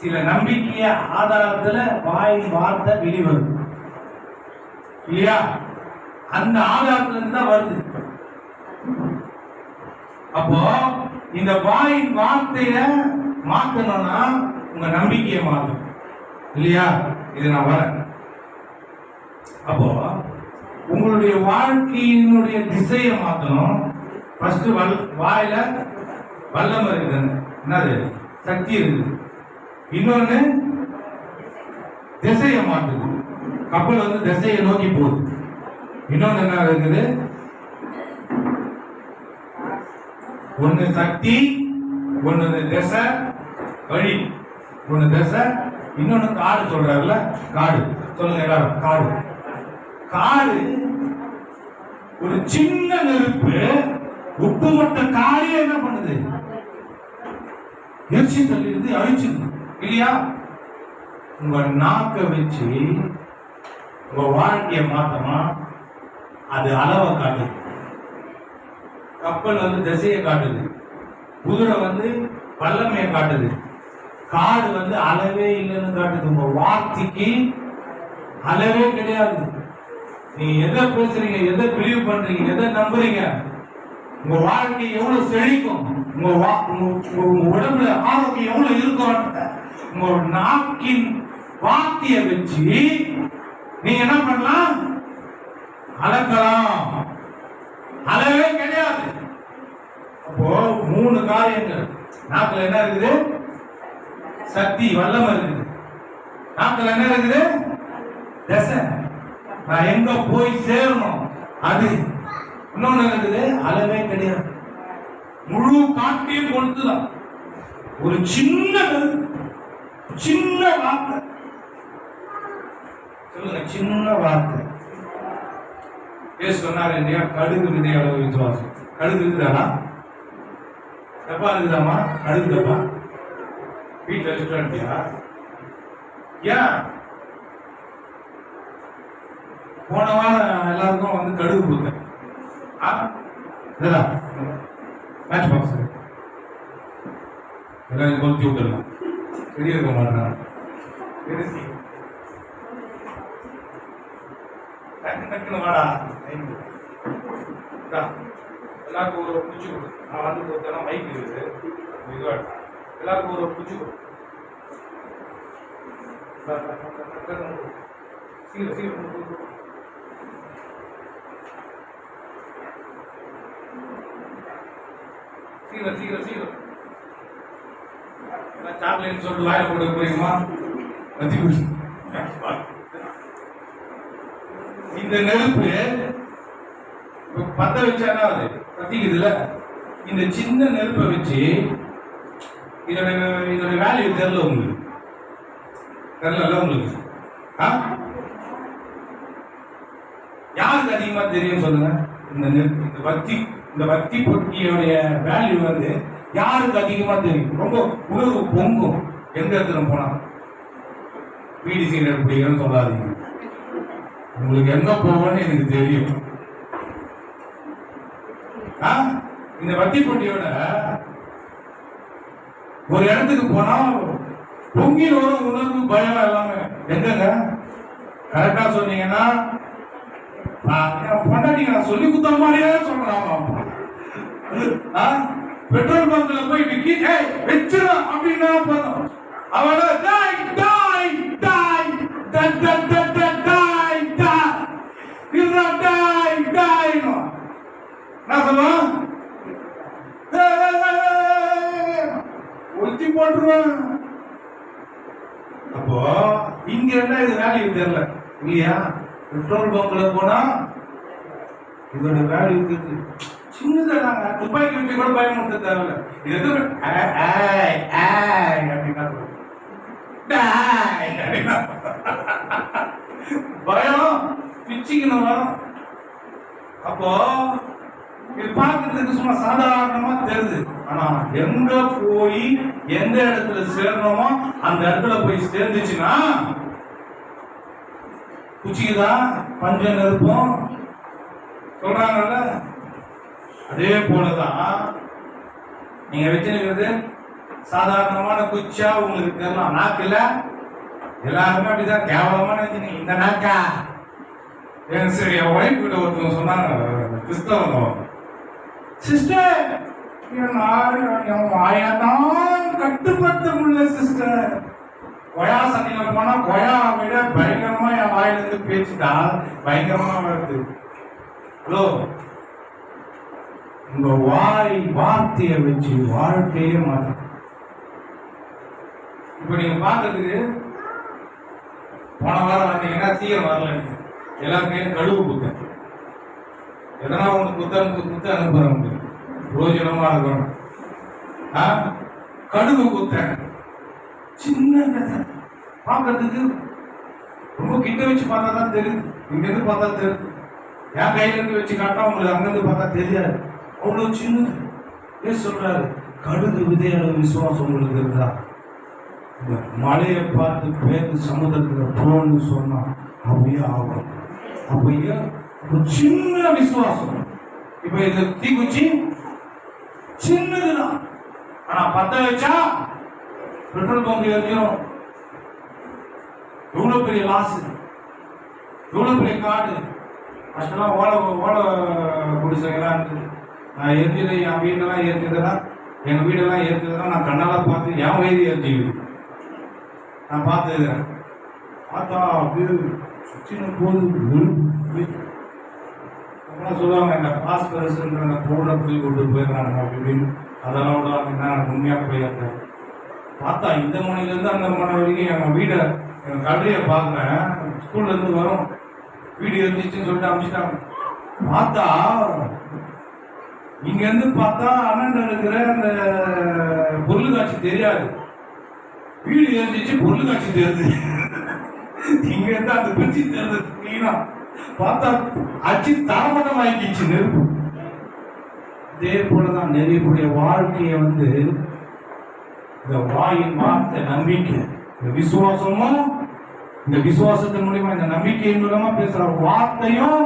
சில நம்பிக்கைய ஆதாரத்துல வாயின் வார்த்தை வெளிவருது இல்லையா? அந்த ஆதாரத்துல இருந்து தான் வருது. அப்போ இந்த வாயின் வார்த்தைய மாத்தணும்னா உங்க நம்பிக்கையை மாத்தணும் இல்லையா? இது நான் வரேன். அப்போ உங்களுடைய வாழ்க்கையினுடைய திசையை மாத்தணும். ஃபர்ஸ்ட் வாயில வல்லமை இருக்குது, என்னது? சக்தி இருக்குது. இன்னொன்னு திசையை மாத்துது. கப்பல் வந்து திசையை நோக்கி போகுது. இன்னொன்னு என்ன இருக்குது? ஒன்னு சக்தி, ஒன்னு திசை வழி, ஒன்னு திசை, இன்னொன்னு காடு சொல்றாருல, காடு. சொல்லுங்க எல்லாரும், காடு. காடு ஒரு சின்ன நெருப்பு உப்பு மட்ட காடியே என்ன பண்ணுது? எரிச்சி தள்ளிருந்து அழிச்சிருது இல்லையா? உங்க நாக்க வச்சு உங்க வாழ்க்கையை மாத்தமா, அது அளவை காட்டுது. கப்பல் வந்து திசையை காட்டுது, குதிரை வந்து வல்லமையை காட்டுது, காடு வந்து அளவே இல்லைன்னு காட்டுது. உங்க வார்த்தைக்கு அளவே கிடையாது. நீங்க எதை பேசுறீங்க, எதை பிலீவ் பண்றீங்க, எதை நம்புறீங்க, உங்க வாழ்க்கை எவ்வளவு செழிக்கும், உங்க உடம்புல ஆரோக்கியம் எவ்வளவு இருக்கும். உங்க நாக்கின் வார்த்தையை வச்சு நீங்க என்ன பண்ணலாம்? அளக்கலாம். அளவே கிடையாது. அப்போ 3 காரியங்கள். நாக்குல என்ன இருக்குது? சக்தி, வல்லமை இருக்குது. நாக்குல என்ன இருக்குது? திசை, நான் எங்க போய் சேரணும் அது. இன்னொன்னு இருக்குது, அளவே கிடையாது. முழு காட்டையும் கொடுத்துதான். ஒரு சின்ன வார்த்தை சொல்லுங்க, சின்ன வார்த்தை. சொன்னாரு இல்லையா, கடுகு விதை அளவு விசுவாசம். கடுகு இருக்குதாடா? தப்பா இருக்குதாமா? கடுகு தப்பா? வீட்டுல வச்சுட்டியா? ஏன் போன வாரம் எல்லாருக்கும் வந்து கடுகு கொடுத்தேன். மேட்ச் பாக்ஸ் எல்லாம் கொளுத்தி விட்டுருலாம். பெரிய இருக்க மாட்டேன். டக்குன்னு வாடா. எல்லாருக்கும் ஒரு பூச்சி கொடு. நான் வந்து கொடுத்தேன்னா மைக் இருக்குது இதுவாக எல்லாருக்கும் ஒரு பூச்சி கொடு. சீக்கிரம் சீக்கிரம் சீக்கிரம் சீக்கிரம் சீக்கிரம் சாக்லேட் சொல்லிட்டு வாயில போட்டு போறீங்கம்மா. இந்த நெருப்பு பத்த வச்சானா அது கத்திக்குதுல. இந்த சின்ன நெருப்பை வச்சு இதோட வேல்யூ தெரியல உங்களுக்கு, தெரியல உங்களுக்கு. யாருக்கு அதிகமா தெரியும் சொல்லுங்க? இந்த நெருப்பு, இந்த பக்தி பொட்டியோடைய வேல்யூ வந்து யாருக்கு அதிகமா தெரியும்? ரொம்ப உணர்வு பொங்கும். எந்த இடத்துல போனா பீடி சிகரெட் பிடிக்கிறேன்னு சொல்லாதீங்க, உங்களுக்கு எங்க போவோன்னு எனக்கு தெரியும். இந்த வட்டி போட்டியோட ஒரு இடத்துக்கு போனா பொங்கி வரும் உணர்வு, பயம் எல்லாமே. எங்கங்க கரெக்டா சொன்னீங்கன்னா பொண்டாட்டிங்க நான் சொல்லி குத்த மாதிரியே சொல்றான். பெட்ரோல் பங்க்ல போய் விக்கி வச்சிடும் அப்படின்னா போதும், அவள டாய் டாய் டாய் டாய் டாய் டாய் டாய் நான் சொல்லுவேன் ஒழுத்தி போட்டுருவேன். அப்போ இங்க என்ன இது வேல்யூ தெரியல இல்லையா? பெட்ரோல் பங்க்ல போனா இதோட வேல்யூ தெரிஞ்சு சின்னதாங்க. துப்பாக்கி வச்சு கூட பயமுறுத்த தேவையில்ல. இது எது அப்படின்னா பயம் பிச்சுக்கணும் வரும். அப்போ இது பார்க்கறதுக்கு சும்மா சாதாரணமா தெரியுது. ஆனா எங்க போய் எந்த இடத்துல சேரணுமோ அந்த இடத்துல போய் சேர்ந்துச்சுன்னா குச்சிக்குதான் பஞ்சம் நெருப்போம் சொல்றாங்கல்ல. அதே போலதான் நீங்க வச்சிருக்கிறது சாதாரணமான குச்சா உங்களுக்கு தெரியலாம். நாக்கு இல்ல, எல்லாருமே அப்படிதான் கேவலமான வச்சுங்க. இந்த நாக்கா சரி, என் ஒய்ஃப் கிட்ட ஒருத்தவங்க சொன்னாங்க, கிறிஸ்தவங்க, சிஸ்டர் என் வாயதான் கட்டுப்படுத்த முடியல சிஸ்டர். கொயா சண்டையில போனா கொயா விட பயங்கரமா என் வாயில இருந்து பேச்சுட்டா பயங்கரமா வருது. ஹலோ, உங்க வார்த்தையை வச்சு வாழ்க்கையே மாறும். இப்ப நீங்க பாக்கிறதுக்கு போன வாரம் வந்தீங்கன்னா சீக்கிரம் வரல, எல்லாருக்கையும் கழுவு குத்தேன். எதனா ஒண்ணு குத்த அனுப்புறேன், பிரோஜனமா இருக்கணும். கடுகு குத்தேன், சின்ன பாக்கிறதுக்கு ரொம்ப கிட்ட வச்சு பார்த்தா தான் தெரியுது, இங்க இருந்து பார்த்தா தெரியுது. என் கையில இருந்து வச்சு காட்டா உங்களுக்கு அங்கிருந்து பார்த்தா தெரியாது, அவ்வளவு சின்னது. ஏன் சொல்றாரு? கடுகு விதையான விசுவாசம் உங்களுக்கு இருந்தா இந்த மலையை பார்த்து பேருந்து சமுதிரத்துல போன்னு சொன்னா அப்படியே ஆகும். அப்படியே ஒரு சின்ன விசுவாசம். இப்ப இந்த தீக்குச்சி சின்னதுதான், ஆனா பத்த வச்சா பெட்ரோல் பங்க் எரியும். எவ்வளவு பெரிய லாஸ், எவ்வளவு பெரிய காடு. ஃபர்ஸ்ட்லாம் ஓலை குடிசைகள்லாம் இருக்குது. நான் எரிஞ்சது, என் வீடெல்லாம் எரிஞ்சதெல்லாம், எங்கள் வீடெல்லாம் எரிஞ்சதெல்லாம் நான் கண்ணால் பார்த்து என் வயது எரிஞ்சிக்குது. நான் பார்த்துக்கிறேன். பார்த்தா அப்படியே சுற்றின போது அப்புறம் சொல்லுவாங்க, இந்த பாஸ்பரஸ்ன்ற அந்த பவுடரை போய் கொண்டு போயிடுறாங்க அப்படின்னு. அதெல்லாம் விடுவாங்க. நான் உண்மையாக போய் பார்த்தா இந்த மணிலேருந்து அந்த மணி வரைக்கும் எங்கள் வீடை, எங்கள் கல்வியை பார்க்குறேன். ஸ்கூல்லேருந்து வரும், வீடு இருந்துச்சுன்னு சொல்லிட்டு அனுப்பிச்சிட்டாங்க. பார்த்தா இங்கேருந்து பார்த்தா அண்ணன் இருக்கிற அந்த பொருள் காட்சி தெரியாது. வீடு இருந்துச்சு, பொருள் காட்சி தெரியுது. இங்கேருந்து அந்த பிரிச்சு தெரியுது கிளீனா. பார்த்தா அச்சு தரமட்டம் வாங்கிச்சு நெருப்பு. இதே போலதான் நிறைய வாழ்க்கையை வந்து இந்த வாயின் வார்த்தை, நம்பிக்கை, இந்த விசுவாசமும், இந்த விசுவாசத்தின் மூலியமா, இந்த நம்பிக்கையின் மூலமா பேசுற வார்த்தையும்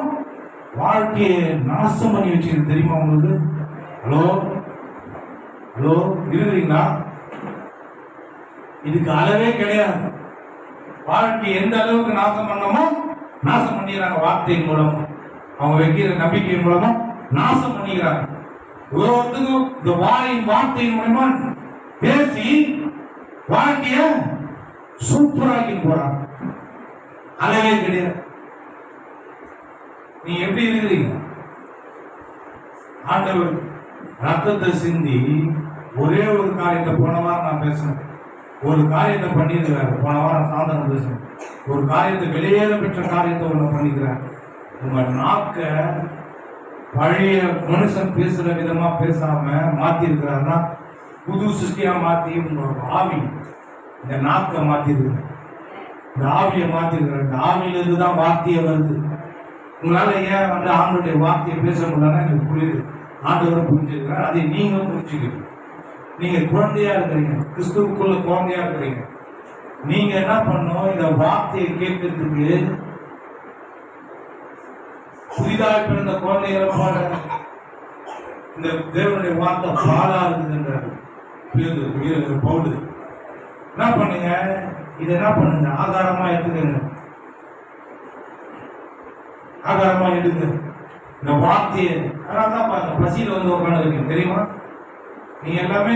வாழ்க்கையை நாசம் பண்ணி வச்சிருக்கு. தெரியுமா உங்களுக்கு? ஹலோ ஹலோ, இருக்குறீங்களா? இதுக்கு அளவே கிடையாது. வாழ்க்கை எந்த அளவுக்கு நாசம் பண்ணமோ நாசம் பண்ணிடுறாங்க வார்த்தையின் மூலம். அவங்க வைக்கிற நம்பிக்கையின் மூலமா நாசம் பண்ணிக்கிறாங்க. ஒருத்தருக்கும் இந்த வார்த்தையின் மூலமா பேசி வாழ்க்கைய சூப்பராக்கி போறாங்க. அளவே கிடையாது. நீ எப்படி இருக்கிறீங்க? ஆண்டவர் ரத்தத்தை சிந்தி ஒரே ஒரு காரியத்தை போன வாரம் நான் பேசினேன். ஒரு காரியத்தை பண்ணியிருக்கிறார். போன வாரம் சாந்தனம் பேசினேன். ஒரு காரியத்தை வெளியேற பெற்ற காரியத்தை ஒண்ணு பண்ணிக்கிறார். உங்க நாக்க பழைய மனுஷன் பேசுற விதமா பேசாம மாத்தி இருக்கிறாருன்னா புது சிருஷ்டியா மாத்தி உங்களோட ஆவி இந்த நாக்க மாத்தி இருக்கிறார். இந்த ஆவியை மாத்தி இருக்கிறார். இந்த ஆவியிலிருந்து தான் வார்த்தையை வருது. உங்களால ஏன் வந்து ஆண்டோடைய வார்த்தையை பேச முடியலன்னா எனக்கு புரியுது. ஆண்டவரும் புரிஞ்சுக்கிறார். அதை நீங்களும் புரிஞ்சுக்கிறீங்க. நீங்க குழந்தையா இருக்கிறீங்க, கிறிஸ்துவுக்குள்ள குழந்தையா இருக்கிறீங்க. நீங்க என்ன பண்ணணும்? இந்த வார்த்தையை கேட்கறதுக்கு புதிதாக பிறந்த குழந்தைகளை போல இந்த தேவனுடைய வார்த்தை பாலா இருக்குதுன்றாரு பவுல். என்ன பண்ணுங்க? இதை என்ன பண்ணுங்க? ஆதாரமா எடுத்துக்கங்க. ஆதாரமா எடுங்க இந்த வார்த்தையை. அதனால்தான் பாருங்க, பசியில வந்து உட்காந்துருக்கீங்க தெரியுமா? நீங்க எல்லாமே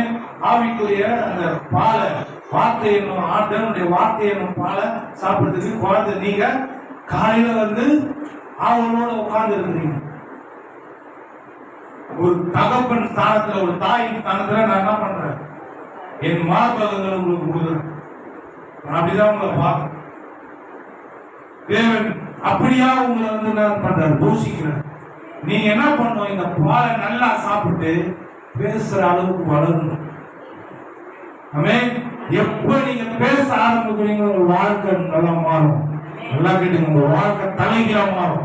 ஆவிக்குரிய அந்த பாலை வார்த்தை என்னும் ஆண்டவனுடைய வார்த்தை என்னும் பாலை சாப்பிடுறதுக்கு குழந்தை. நீங்க காலையில வந்து அவங்களோட உட்கார்ந்து இருக்கிறீங்க. ஒரு தகப்பன் ஸ்தானத்துல, ஒரு தாயின் ஸ்தானத்துல நான் என்ன பண்றேன்? என் மார்பகங்களை உங்களுக்கு கொடுக்குறேன். அப்படிதான் உங்களை பார்க்க தேவன் அப்படியா உங்களை வந்து என்ன பண்றாரு? போஷிக்கிறார். நீங்க என்ன பண்ணணும்? இந்த பாலை நல்லா சாப்பிட்டு பேசுற அளவுக்கு வளரணும். ஆமென். எப்ப நீங்க பேச ஆரம்பிக்கிறீங்க உங்க வாழ்க்கை நல்லா மாறும். நல்லா கேட்டுங்க, உங்க வாழ்க்கை தலைகீழா மாறும்.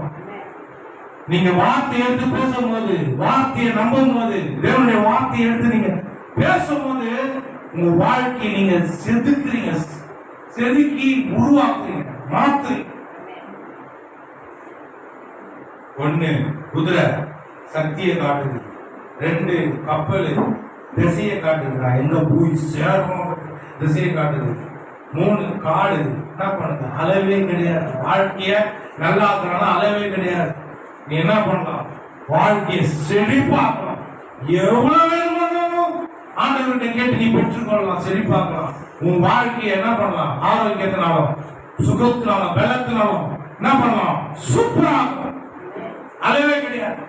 நீங்க வார்த்தையை எடுத்து பேசும்போது, வார்த்தையை நம்பும் போது, தேவனுடைய வார்த்தையை எடுத்து நீங்க பேசும்போது உங்க வாழ்க்கையை நீங்க செதுக்குறீங்க, செதுக்கி உருவாக்குறீங்க, மாத்துறீங்க. ஒண்ணு குதிரை சக்தியை காட்டுது. 2 கப்பல் திசையை காட்டுது. எங்க போய் சேரணும் திசையை காட்டுது. 3 காடு என்ன பண்ணுது? அளவே கிடையாது. வாழ்க்கைய நல்லா இருக்கிறனால அளவே கிடையாது. நீ என்ன பண்ணலாம்? வாழ்க்கையை செழிப்பாக்கலாம். எவ்வளவு வேணுமானாலும் ஆண்டவர்கிட்ட கேட்டு நீ பெற்றுக்கொள்ளலாம், செழிப்பாக்கலாம். உன் வாழ்க்கையை என்ன பண்ணலாம்? ஆரோக்கியத்தினாலும், சுகத்தினாலும், பலத்தினாலும் என்ன பண்ணலாம்? சூப்பராகும். அளவே கிடையாது.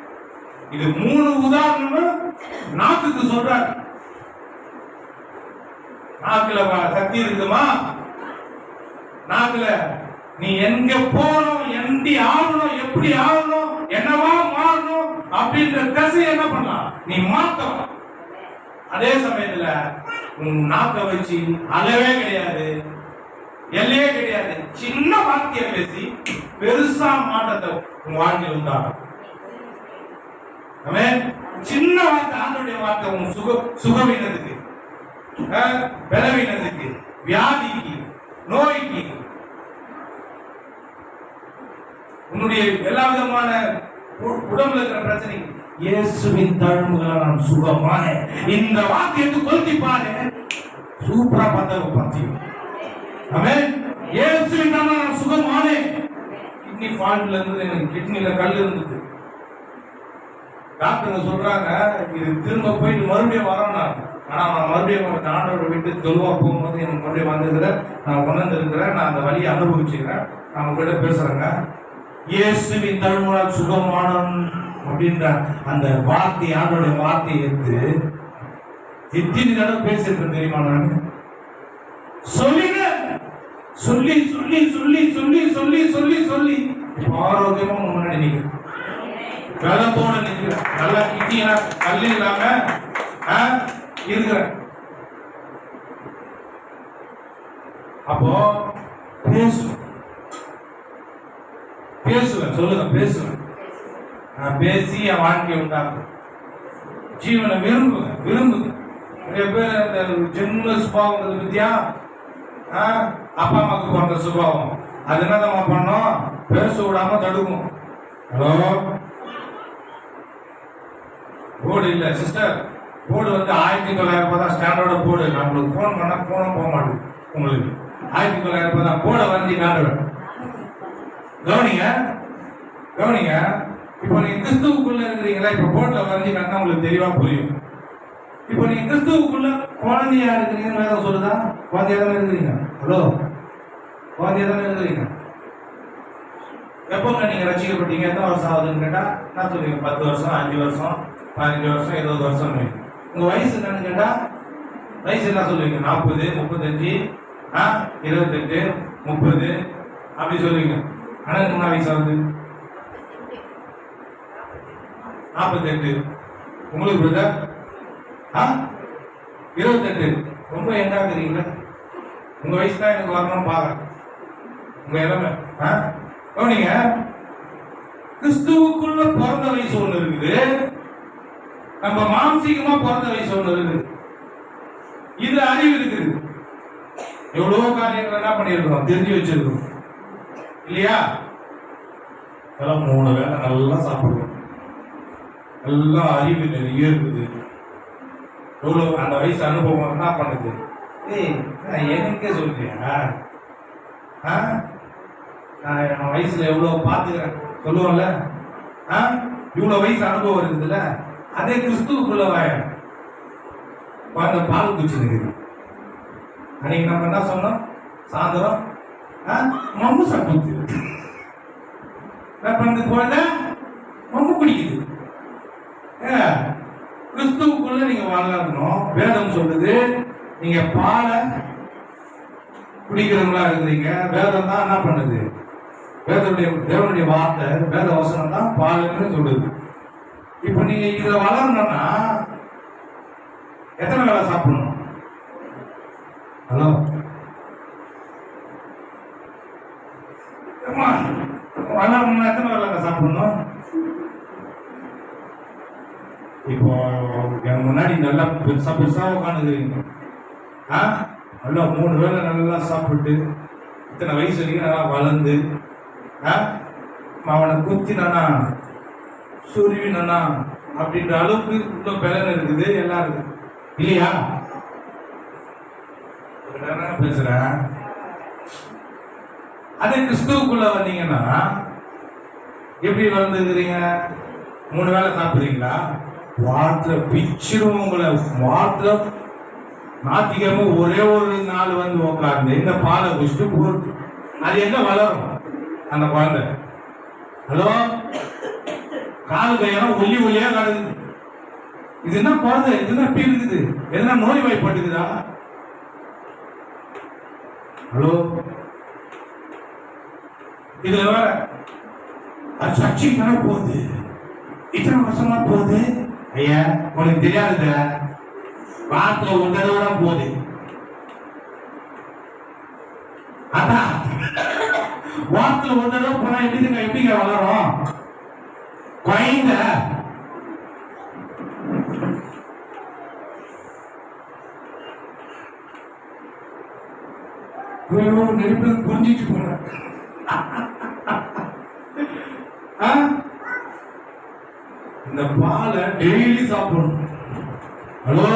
இது 3 உதாரணம் நாக்குக்கு சொல்றாரு. நாக்குல சக்தி இருக்குமா? நாக்குல நீ எங்க போகணும், எப்படி ஆகணும், எப்படி ஆகணும், என்னவா மாறணும் அப்படின்ற திசையை என்ன பண்ணலாம்? நீ மாத்தலாம். அதே சமயத்துல உன் நாக்க வச்சு அளவே கிடையாது, எல்லையே கிடையாது. சின்ன வார்த்தையை பேசி பெருசா மாற்றத்தை உன் வாழ்க்கையில் உண்டாகும். சின்ன வார்த்தை, ஆண்டவருடைய வார்த்தை உன் சுகவீனத்துக்கு, பலவீனத்துக்கு, வியாதிக்கு, நோய்க்கு, உன்னுடைய எல்லா விதமான உடம்புல இருக்கிற பிரச்சனைக்கு இயேசுவின் தழும்புகளால் நான் சுகமானேன். இந்த வார்த்தையை கொளுத்தி பாரு, சூப்பரா பார்த்து. ஆமென். இயேசுவின் நாமத்தில் நான் சுகமானேன். கிட்னி ஃபால்ட்ல இருந்து எனக்கு கிட்னில கல் இருந்தது. டாக்டர் சொல்றாங்க இது திரும்ப போயிட்டு மறுபடியும் வரணும். ஆனா நான் மறுபடியும் ஆண்டவரை விட்டு தொழுவா போகும்போது எனக்கு மறுபடியும் வந்திருக்கிறேன். நான் உணர்ந்து இருக்கிறேன். நான் அந்த வழியை அனுபவிச்சுக்கிறேன். நான் உங்ககிட்ட பேசுறேங்க. இயேசுவின் தழும்புகளால் சுகமானன் அப்படின்ற அந்த வார்த்தை, ஆண்டவருடைய வார்த்தையை எடுத்து எத்தனை தடவை பேசியிருக்கேன் தெரியுமா? நான் சொல்லிங்க, சொல்லி சொல்லி சொல்லி சொல்லி சொல்லி சொல்லி சொல்லி ஆரோக்கியமா முன்னாடி நிற்கிறேன், பலத்தோட நிற்கிறேன், நல்லா கிட்டியா கல்லு இல்லாம இருக்கிறேன். அப்போ பேசுவேன், சொல்லுங்க, பேசுவேன். நான் பேசி என் வாழ்க்கையை உண்டாக்குவேன். ஜீவனை விரும்புங்க. நிறைய பேர் அந்த ஜென்ம சுபாவம் பத்தியா, அப்பா அம்மாவுக்கு போன்ற சுபாவம், அது என்னதமா பண்ணோம்? பேச விடாம தடுக்கும். ஹலோ, போர்டு இல்ல சிஸ்டர், போர்டு வந்து 1900 ரூபாய் தான் ஸ்டாண்டர்ட போர்டு. நான் உங்களுக்கு போன் பண்ணா போனும் போக மாட்டேன். உங்களுக்கு 1900 ரூபாய் தான் போர்டை வரைஞ்சி காட்டுவேன். கவனிங்க, இப்போ நீங்க கிறிஸ்துவுக்குள்ள இருக்கிறீங்களா? இப்ப போர்ட்ல வரைஞ்சிங்கன்னா உங்களுக்கு தெளிவா புரியும். இப்போ நீங்க கிறிஸ்துவுக்குள்ள குழந்தையா இருக்கிறீங்கன்னு வேதம் சொல்லுதா? குழந்தையா தானே இருக்கிறீங்க. ஹலோ, குழந்தையா தானே இருக்கிறீங்க. எப்போங்க நீங்க ரசிக்கப்பட்டீங்க? எத்தனை வருஷம் ஆகுதுன்னு கேட்டா என்ன சொல்லுவீங்க? 10 வருஷம், 5 வருஷம், 15 வருஷம், 20 வருஷம். உங்க வயசு என்னன்னு கேட்டா வயசு என்ன சொல்லுவீங்க? 40, 35, 28, 30 அப்படி சொல்லுவீங்க. ஆனா என்ன வயசு ஆகுது? 48. உங்களுக்கு பிரதர் 28. ரொம்ப எங்கா தெரியுங்களா? உங்க வயசு தான் எனக்கு வரணும் பாருங்க. உங்க எல்லாமே நீங்க கிறிஸ்துவுக்குள்ள பிறந்த வயசு ஒண்ணு இருக்குது, நம்ம மாம்சீகமா பிறந்த வயசு ஒண்ணு இருக்குது. இது அறிவு இருக்குது. எவ்வளவோ காரியங்கள் என்ன பண்ணிருக்கிறோம், தெரிஞ்சு வச்சிருக்கிறோம் இல்லையா? எல்லாம் 3 வேளை நல்லா சாப்பிடுறோம், எல்லாம் அறிவு நிறைய இருக்குது. எவ்வளவு அந்த வயசு அனுபவம் என்ன பண்ணுது? எனக்கே சொல்றியா? நான் என் வயசுல எவ்வளவு பார்த்துக்கிறேன் சொல்லுவோம்ல. இவ்வளவு வயசு அனுபவம் இருக்குதுல்ல, அதே கிறிஸ்துவுக்குள்ள குழந்தை பால் குச்சி இருக்குது. அன்னைக்கு நம்ம என்ன சொன்னோம்? சாயந்தரம் மம்மு சாப்பிட்டு என்ன பண்ணுது? குழந்தை மம்மு குடிக்குது. கிறிஸ்துவுக்குள்ள நீங்க வளரணும். வேதம் சொல்லுது நீங்க பாலை குடிக்கிறவங்களா இருக்கிறீங்க. வேதம் தான் என்ன பண்ணுது? தேவனுடைய வார்த்தை, வேத வசனம் தான் பாலுன்னு சொல்லுது. இப்ப நீங்க இதுல வளரணும்னா எத்தனை வேலை சாப்பிடணும்? ஹலோ, வளரணும்னா எத்தனை வேலை சாப்பிடணும்? இப்போ என் முன்னாடி நல்லா பெருசா பெருசா உட்காந்துக்கிறீங்க. நல்லா 3 வேளை நல்லா சாப்பிட்டு இத்தனை வயசு வரைக்கும் நல்லா வளர்ந்து அவனை குத்தினானா சுருவினானா அப்படின்ற அளவுக்கு இன்னும் பலன் இருக்குது எல்லாம் இருக்குது இல்லையா? பேசுறேன். அதே கிறிஸ்துவுக்குள்ள வந்தீங்கன்னா எப்படி வளர்ந்துக்கிறீங்க? 3 வேளை சாப்பிடுறீங்களா? வாரத்துல பிச்சிரும் உங்களை. வாரத்துல ஞாயிற்றுக்கிழமை ஒரே ஒரு நாள் வந்து உட்கார்ந்து இந்த பாலை குடிச்சுட்டு போறது. அது எங்க வளரும் அந்த குழந்தை? ஹலோ, கால் கையெல்லாம் ஒல்லி ஒல்லியா கிடக்குது. இது என்ன குழந்தை? இது என்ன எப்படி இருக்குது? எதுனா நோய் வாய்ப்பட்டுக்குதா? ஹலோ, இதுல வேற அது சர்ச்சைக்கு தானே போகுது, இத்தனை வருஷமா போகுது. ஐயா உனக்கு தெரியாதுங்க, வாரத்துல ஒரு தடவை போகுது. அதான் வாரத்துல ஒரு தடவை போனா எப்படிங்க வளரும் குழந்தை? நெருப்பு புரிஞ்சிட்டு போன இந்த பாலை டெய்லி சாப்பிடணும். ஹலோ,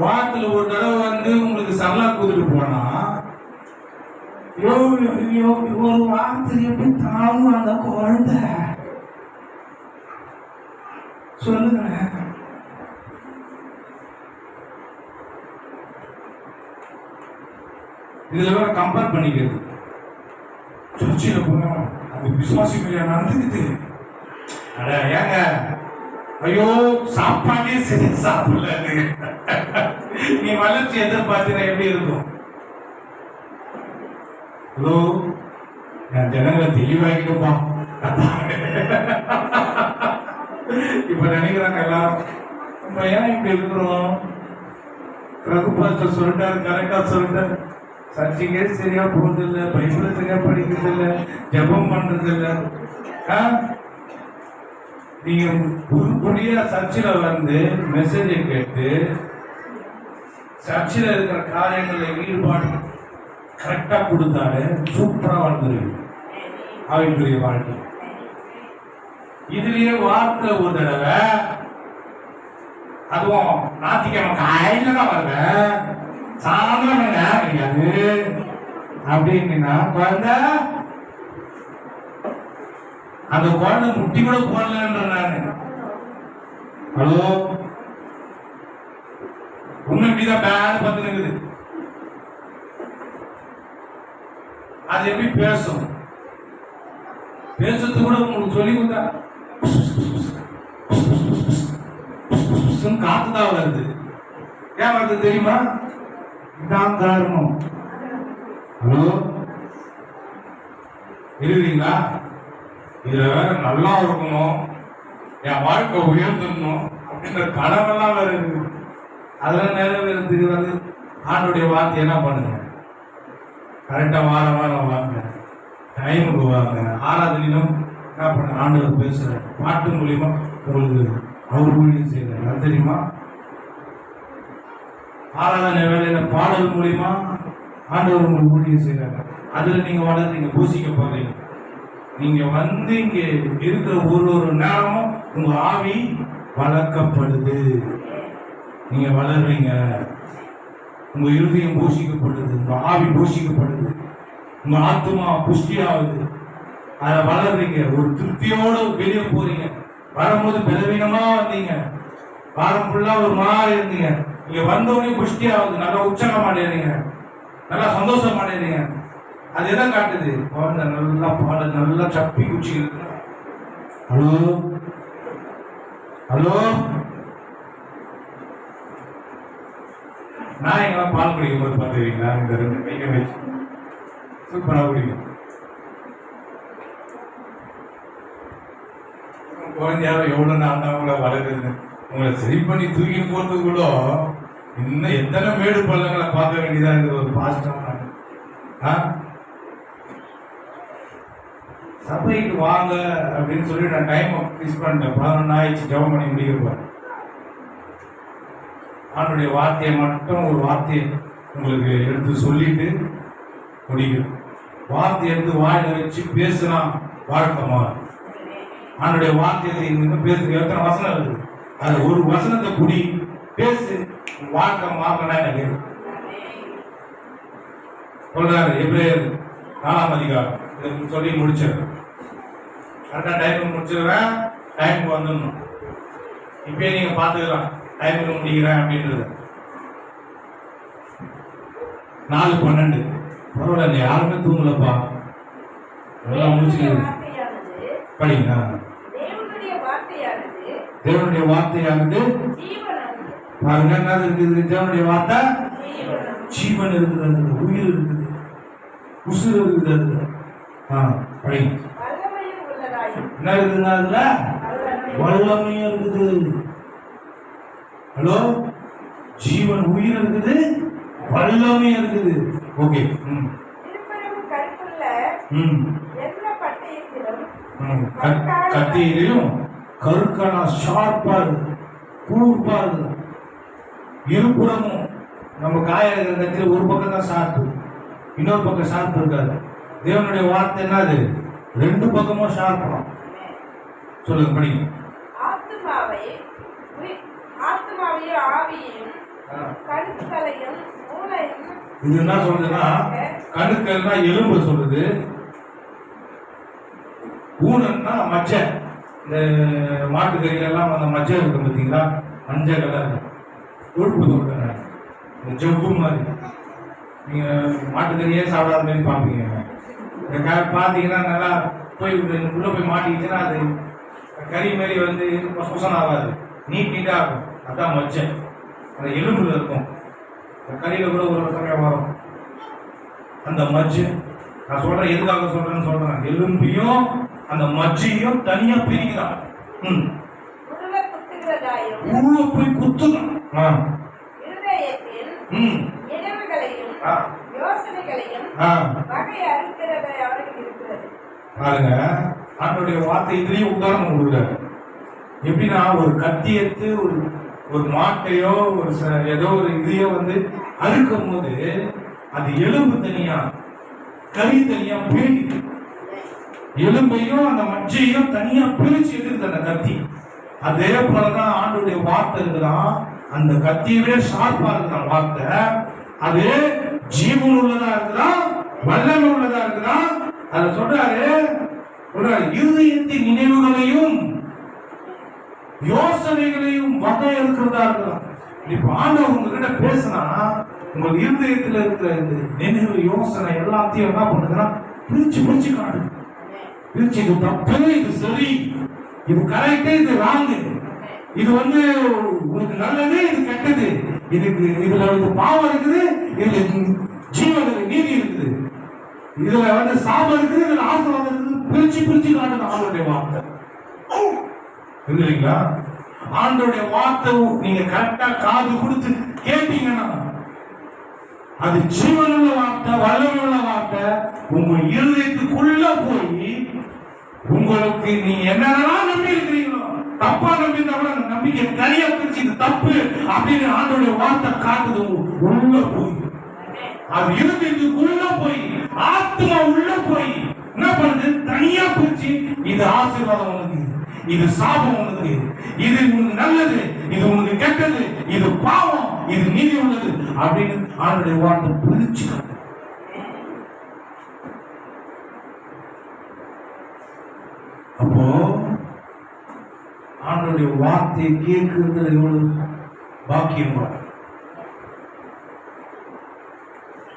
வாரத்துல ஒரு தடவை வந்து உங்களுக்கு சரலா கூத்துட்டு போனா ஒரு வாரத்துக்கு எப்படி தாங்கும் அந்த குழந்தை? சொல்லுங்க. இதுல வேற கம்பேர் பண்ணிக்கிறது. சர்ச்சையில போனா அது விசுவாசி மேல நடந்துக்குது. அட ஏங்க, ஐயோ சாப்பாடே சரி சாப்பிடல. நீ வளர்ச்சி எதிர்பார்த்தீங்கன்னா எப்படி இருக்கும்? ஹலோ, நான் ஜனங்களை தெளிவாகிடுமா? இப்ப நினைக்கிறாங்க எல்லாரும், நம்ம ஏன் இப்படி இருக்கிறோம்? ரகுபாஸ்டர் சொல்லிட்டாரு, கரெக்டா சொல்லிட்டாரு. சர்ச்சைக்கே சரியா போறது இல்லை, பைபிளை சரியா படிக்கிறது இல்லை, ஜபம் பண்றது இல்லை. நீங்க புதிய சர்ச்சில் வந்து மெசேஜை கேட்டு சர்ச்சில் இருக்கிற காரியங்களில் ஈடுபாடு கரெக்டா கொடுத்தாலே சூப்பரா வாழ்ந்துருவீங்க ஆவிக்குரிய வாழ்க்கை. இதுலயே வாரத்துல ஒரு தடவை, அதுவும் ஞாயிற்றுக்கிழமை காலையில தான் வருவேன், சாயந்தரம் கிடையாது அப்படின்னா குழந்தை அந்த குழந்தை முட்டி கூட போடலன்ற நானு. ஹலோ, உண்மை இப்படிதான் பேர் பத்து இருக்குது. அது எப்படி பேசும்? பேசுறது கூட உங்களுக்கு சொல்லி கொடுத்தா காத்துதான் வருது. ஏன் வருது தெரியுமா? இதான் காரணம். ஹலோ, இருக்கிறீங்களா? இதுல வேற நல்லா இருக்கணும், என் வாழ்க்கை உயர்ந்துடணும் அப்படின்ற கனவெல்லாம் வேற இருக்குது. அதெல்லாம் நிறைவேறதுக்கு வந்து ஆண்டுடைய வார்த்தை என்ன பண்ணுங்க, கரெக்டா வாரம் வாங்க, டைமுக்கு வாங்க. ஆராதனையிலும் என்ன பண்ண ஆண்டவர் பேசுற பாட்டு மூலியமா உங்களுக்கு அவர் ஊழியம் செய்யறாரு. அது தெரியுமா? ஆராதனை வேலையில பாடல் மூலியமா ஆண்டவர் உங்களுக்கு ஊழியம் செய்யறாரு. அதுல நீங்க வளர்றீங்க, பூசிக்க போறீங்க. நீங்க வந்து இங்க இருக்கிற ஒரு நேரமும் உங்க ஆவி வளர்க்கப்படுது. நீங்க வளர்றீங்க, உங்க இருதயம் பூஷிக்கப்படுது, உங்க ஆவி பூஷிக்கப்படுது, உங்க ஆத்மா புஷ்டி ஆகுது. அதை வளர்றீங்க, ஒரு திருப்தியோடு வெளியே போறீங்க. வரும்போது பலவீனமா வந்தீங்க, வாரம் ஃபுல்லா ஒரு மாதிரி இருந்தீங்க. இங்க வந்தோடனே புஷ்டி ஆகுது, நல்லா உற்சாகம் அடையிறீங்க, நல்லா சந்தோஷம் அடையிறீங்க. அது எதை காட்டுது? குழந்தை நல்லா பாட, நல்லா சப்பி குச்சி இருக்கு. ஹலோ ஹலோ, நான் எங்கெல்லாம் பால் குடிக்கும் போது பார்த்துருக்கீங்களா? இந்த 2 கையை வச்சு சூப்பராக குடிக்கும். குழந்தையாவை எவ்வளோ நான் தான் உங்களை வளர்க்குது. உங்களை சரி பண்ணி தூக்கி போகிறதுக்குள்ள இன்னும் எத்தனை மேடு பள்ளங்களை பார்க்க வேண்டியதாக இருக்குது. ஒரு பாஸ்டம் சபைக்கு வாங்க அப்படின்னு சொல்லி நான் டைம் ஃபிக்ஸ் பண்ணிட்டேன். 11 ஆயிடுச்சு ஜெபம் பண்ணி முடிக்கிறேன். அவனுடைய வார்த்தையை மட்டும் ஒரு வார்த்தையை உங்களுக்கு எடுத்து சொல்லிட்டு முடிக்கிறேன். வார்த்தையை எடுத்து வாயில வச்சு பேசுனா வாழ்க்கமா? அவனுடைய வார்த்தையை இன்னும் பேசு. எத்தனை வசனம் இருக்குது, அது ஒரு வசனத்தை குடி பேசு, வாழ்க்கை மாறனா எனக்கு சொல்றாரு. எப்ரேயர் 4ஆம் அதிகாரம் இதை சொல்லி முடிச்சிடுறேன். கரெக்டாக டைமுக்கு முடிச்சிடுறேன், டைமுக்கு வந்துடணும். இப்பயே நீங்க பார்த்துக்கலாம் டைமுக்கு முடிக்கிறேன் அப்படின்றது. 4:12 பரவாயில்ல, யாருமே தூங்கலப்பா, எல்லாம் முடிச்சுக்கிறது. படிங்க. தேவனுடைய வார்த்தையானது பாருங்க, என்ன இருக்குது? தேவனுடைய வார்த்தை ஜீவன் இருக்குது, அதுல உயிர் இருக்குது, உசுறு இருக்குது. அதுல படிங்க. என்ன இருக்குதுன்னா அதுல வல்லமையும் இருக்குது. ஹலோ, ஜீவன் உயிர் இருக்குது, வல்லமையும் இருக்குது. ஓகே. கத்தியிலும் கருக்கான ஷார்ப்பா இருக்கு, கூர்ப்பா இருக்கு. இருபுறமும் நம்ம காயத்துல ஒரு பக்கம் தான் ஷார்ப்பு, இன்னொரு பக்கம் ஷார்ப் இருக்காது. தேவனுடைய வார்த்தை என்னது? 2 பக்கமும் ஷார்ப்பா. சொல்லுங்க, படிங்க. இது என்ன சொல்றதுன்னா, கணுக்கள்னா எலும்பு சொல்லுது, ஊனன்னா மச்சை. இந்த மாட்டுக்கறியெல்லாம் அந்த மச்சை இருக்கு பார்த்தீங்களா, மஞ்சள் கலர் கொழுப்பு சொல்றேன், இந்த ஜவ்வு மாதிரி. நீங்க மாட்டுக்கறியே சாப்பிடாத மாதிரி பார்ப்பீங்க. இந்த பார்த்தீங்கன்னா நல்லா போய் உள்ள போய் மாட்டிக்கிச்சுன்னா அது கறி மாதிரி வந்து சுசன் ஆகாது, நீட்டா இருக்கும். அதான் மச்சை, அந்த எலும்புல இருக்கும். கறியில கூட ஒரு சமயம் வரும் அந்த மச்சு. நான் சொல்றேன், எதுக்காக சொல்றேன்னு சொல்றேன். எலும்பையும் அந்த மச்சையும் தனியா பிரிக்கிறான். போய் குத்துதான். பாருங்க, அவனுடைய வார்த்தை இதுலயும் உதாரணம் கொடுக்குறாரு. எப்படின்னா, ஒரு கத்தி எடுத்து ஒரு மாட்டையோ ஒரு ஏதோ ஒரு இதையோ வந்து அறுக்கும் போது அது எலும்பு தனியா கறி தனியா பிரிக்குது. எலும்பையும் அந்த மச்சையும் தனியா பிரிச்சு எடுக்குது அந்த கத்தி. அதே போலதான் ஆண்டுடைய வார்த்தை இருக்குதான். அந்த கத்தியை விட ஷார்ப்பா இருக்குதான் வார்த்தை. அது ஜீவன் உள்ளதா இருக்குதான், வல்லமை உள்ளதா இருக்குதான். அதை சொல்றாரு, இருதயத்தின் நினைவுகளையும் யோசனைகளையும் வகையறுக்கிறதா இருக்கலாம். இப்ப ஆண்டவர் உங்ககிட்ட பேசினா உங்க இருதயத்துல இருக்கிற இந்த நினைவு யோசனை எல்லாத்தையும் என்ன பண்ணுதுன்னா பிரிச்சு பிரிச்சு காட்டுது. பிரிச்சு இது தப்பு, இது சரி, இது கரெக்ட், இது ராங்கு, இது உங்களுக்கு நல்லது, இது கெட்டது, இதுல பாவம் இருக்குது, இதுல ஜீவன் நீதி இருக்குது, இதுல சாபம் இருக்குது, இதுல ஆசீர்வாதம் இருக்குது, பிரிச்சு பிரிச்சு காட்டுது ஆண்டவருடைய வார்த்தை. இல்லைங்களா? ஆண்டவருடைய வார்த்தை நீங்க கரெக்டா காது கொடுத்து கேட்டீங்கன்னா அது ஜீவனுள்ள வார்த்தை, வல்லமையுள்ள வார்த்தை. உங்க இருதயத்துக்குள்ள போய் உங்களுக்கு நீங்க என்னென்னலாம் நம்பி இருக்கிறீங்களோ, தப்பா நம்பி இருந்தா நம்பிக்கை தனியா பிரிச்சு இது தப்பு அப்படின்னு ஆண்டவருடைய வார்த்தை காட்டுது. உள்ள போய் அது இருதயத்துக்குள்ள போய் ஆத்மா உள்ள போய் என்ன பண்ணுது? தனியா பிரிச்சு இது ஆசீர்வாதம் உனக்கு, இது சாபம் உனக்கு, இது உனக்கு நல்லது, இது உனக்கு கெட்டது, இது பாவம், இது நீதி உள்ளது அப்படின்னு ஆண்டவருடைய வார்த்தை பிரிச்சு. அப்போ ஆண்டவருடைய வார்த்தையை கேட்கறதுல எவ்வளவு பாக்கியம் பாருங்க.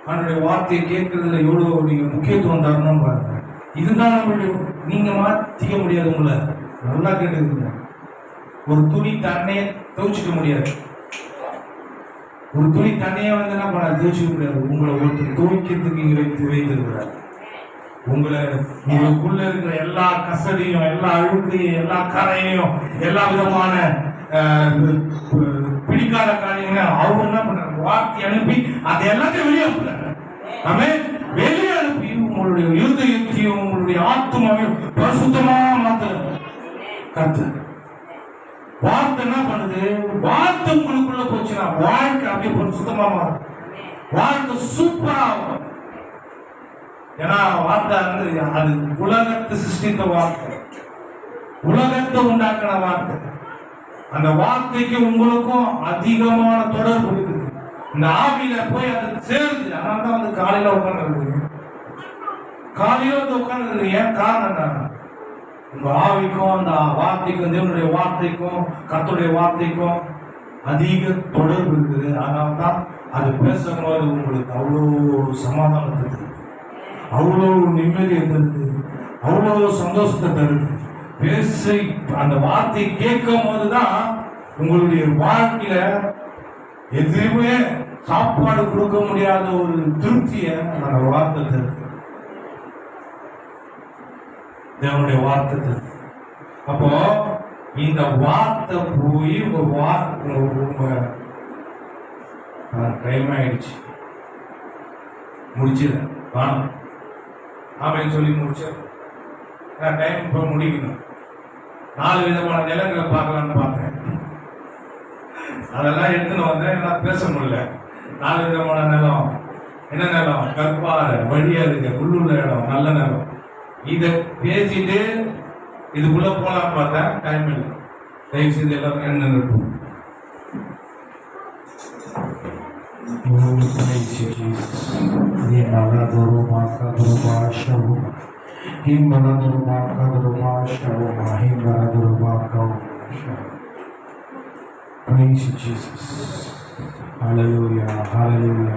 ஆண்டவருடைய வார்த்தையை கேட்கறதுல எவ்வளவு நீங்க முக்கியத்துவம் தரணும் பாருங்க. இதுதான் நம்மளுடைய, நீங்க மாத்திக்க முடியாது. உங்களை நல்லா கேட்டுக்குங்க. ஒரு துணி தண்ணியை துவைச்சிக்க முடியாது. ஒரு துணி தண்ணியை என்ன பண்ண துவைச்சிக்க முடியாது. உங்களை ஒருத்தர் துவைக்கிறதுக்கு இங்க வைத்திருக்கிறார். உங்களுக்குள்ள இருக்கிற எல்லா கசடியும், எல்லா அழுக்கையும், எல்லா கரையையும், எல்லா விதமான பிடிக்காத காரியங்கள் அவங்க என்ன பண்றாங்க? வார்த்தை அனுப்பி அதை எல்லாத்தையும் வெளியே அனுப்புறாங்க. நம்ம வெளியே அனுப்பி உங்களுடைய இருதயத்தையும் உங்களுடைய ஆத்மாவையும் பரிசுத்தமா மாத்துறாங்க. கத்து வார்த்தை என்ன பண்ணுது? வார்த்தை உங்களுக்குள்ள போச்சுன்னா வாழ்க்கை அப்படியே பரிசுத்தமா மாறும். வாழ்க்கை சூப்பரா ஆகும். ஏன்னா வார்த்தை அது உலகத்தை சிருஷ்டித்த வார்த்தை, உலகத்தை உண்டாக்கின வார்த்தை. அந்த வார்த்தைக்கு உங்களுக்கும் அதிகமான தொடர்பு இருக்குது. இந்த ஆவியில போய் அது சேருது. அதனால்தான் காலையில உட்கார்ந்து காலையில உட்கார்ந்து. ஏன் காரணம் என்ன? உங்க ஆவிக்கும் அந்த வார்த்தைக்கும், தேவனுடைய வார்த்தைக்கும் கர்த்தருடைய வார்த்தைக்கும் அதிக தொடர்பு இருக்குது. அதனால்தான் அது பேசும்போது உங்களுக்கு அவ்வளோ சமாதானத்தை தருது, அவ்வளோ நிம்மதியை தருது, அவ்வளோ சந்தோஷத்தை தருது. பேச அந்த வார்த்தை கேட்கும் போதுதான் உங்களுடைய வாழ்க்கையில எதுவுமே சாப்பாடு கொடுக்க முடியாத ஒரு திருப்தியை அந்த வார்த்தை தருது, தேவனுடைய வார்த்தை தருது. அப்போ இந்த வார்த்தை போய் உங்க டைம் ஆயிடுச்சு, முடிச்சது வாங்க ஆமைன்னு சொல்லி முடிச்சது. டைம் இப்போ முடிக்கணும். 4 விதமான நிலங்களை பார்க்கலான்னு பார்த்தேன். அதெல்லாம் எடுத்துன்னு வந்தேன். எல்லாம் பேச முடியல. 4 விதமான நிலம். என்ன நிலம்? கற்பாறை, வழியா இருக்கு, உள்ளுள்ள இடம், நல்ல நிலம். இதை பேசிட்டு இதுக்குள்ள போலாம் பார்த்தேன். டைம் இல்லை. தயவு செய்து எல்லாரும் என்ன இருக்கும். Praise you, Jesus. Hallelujah. Hallelujah.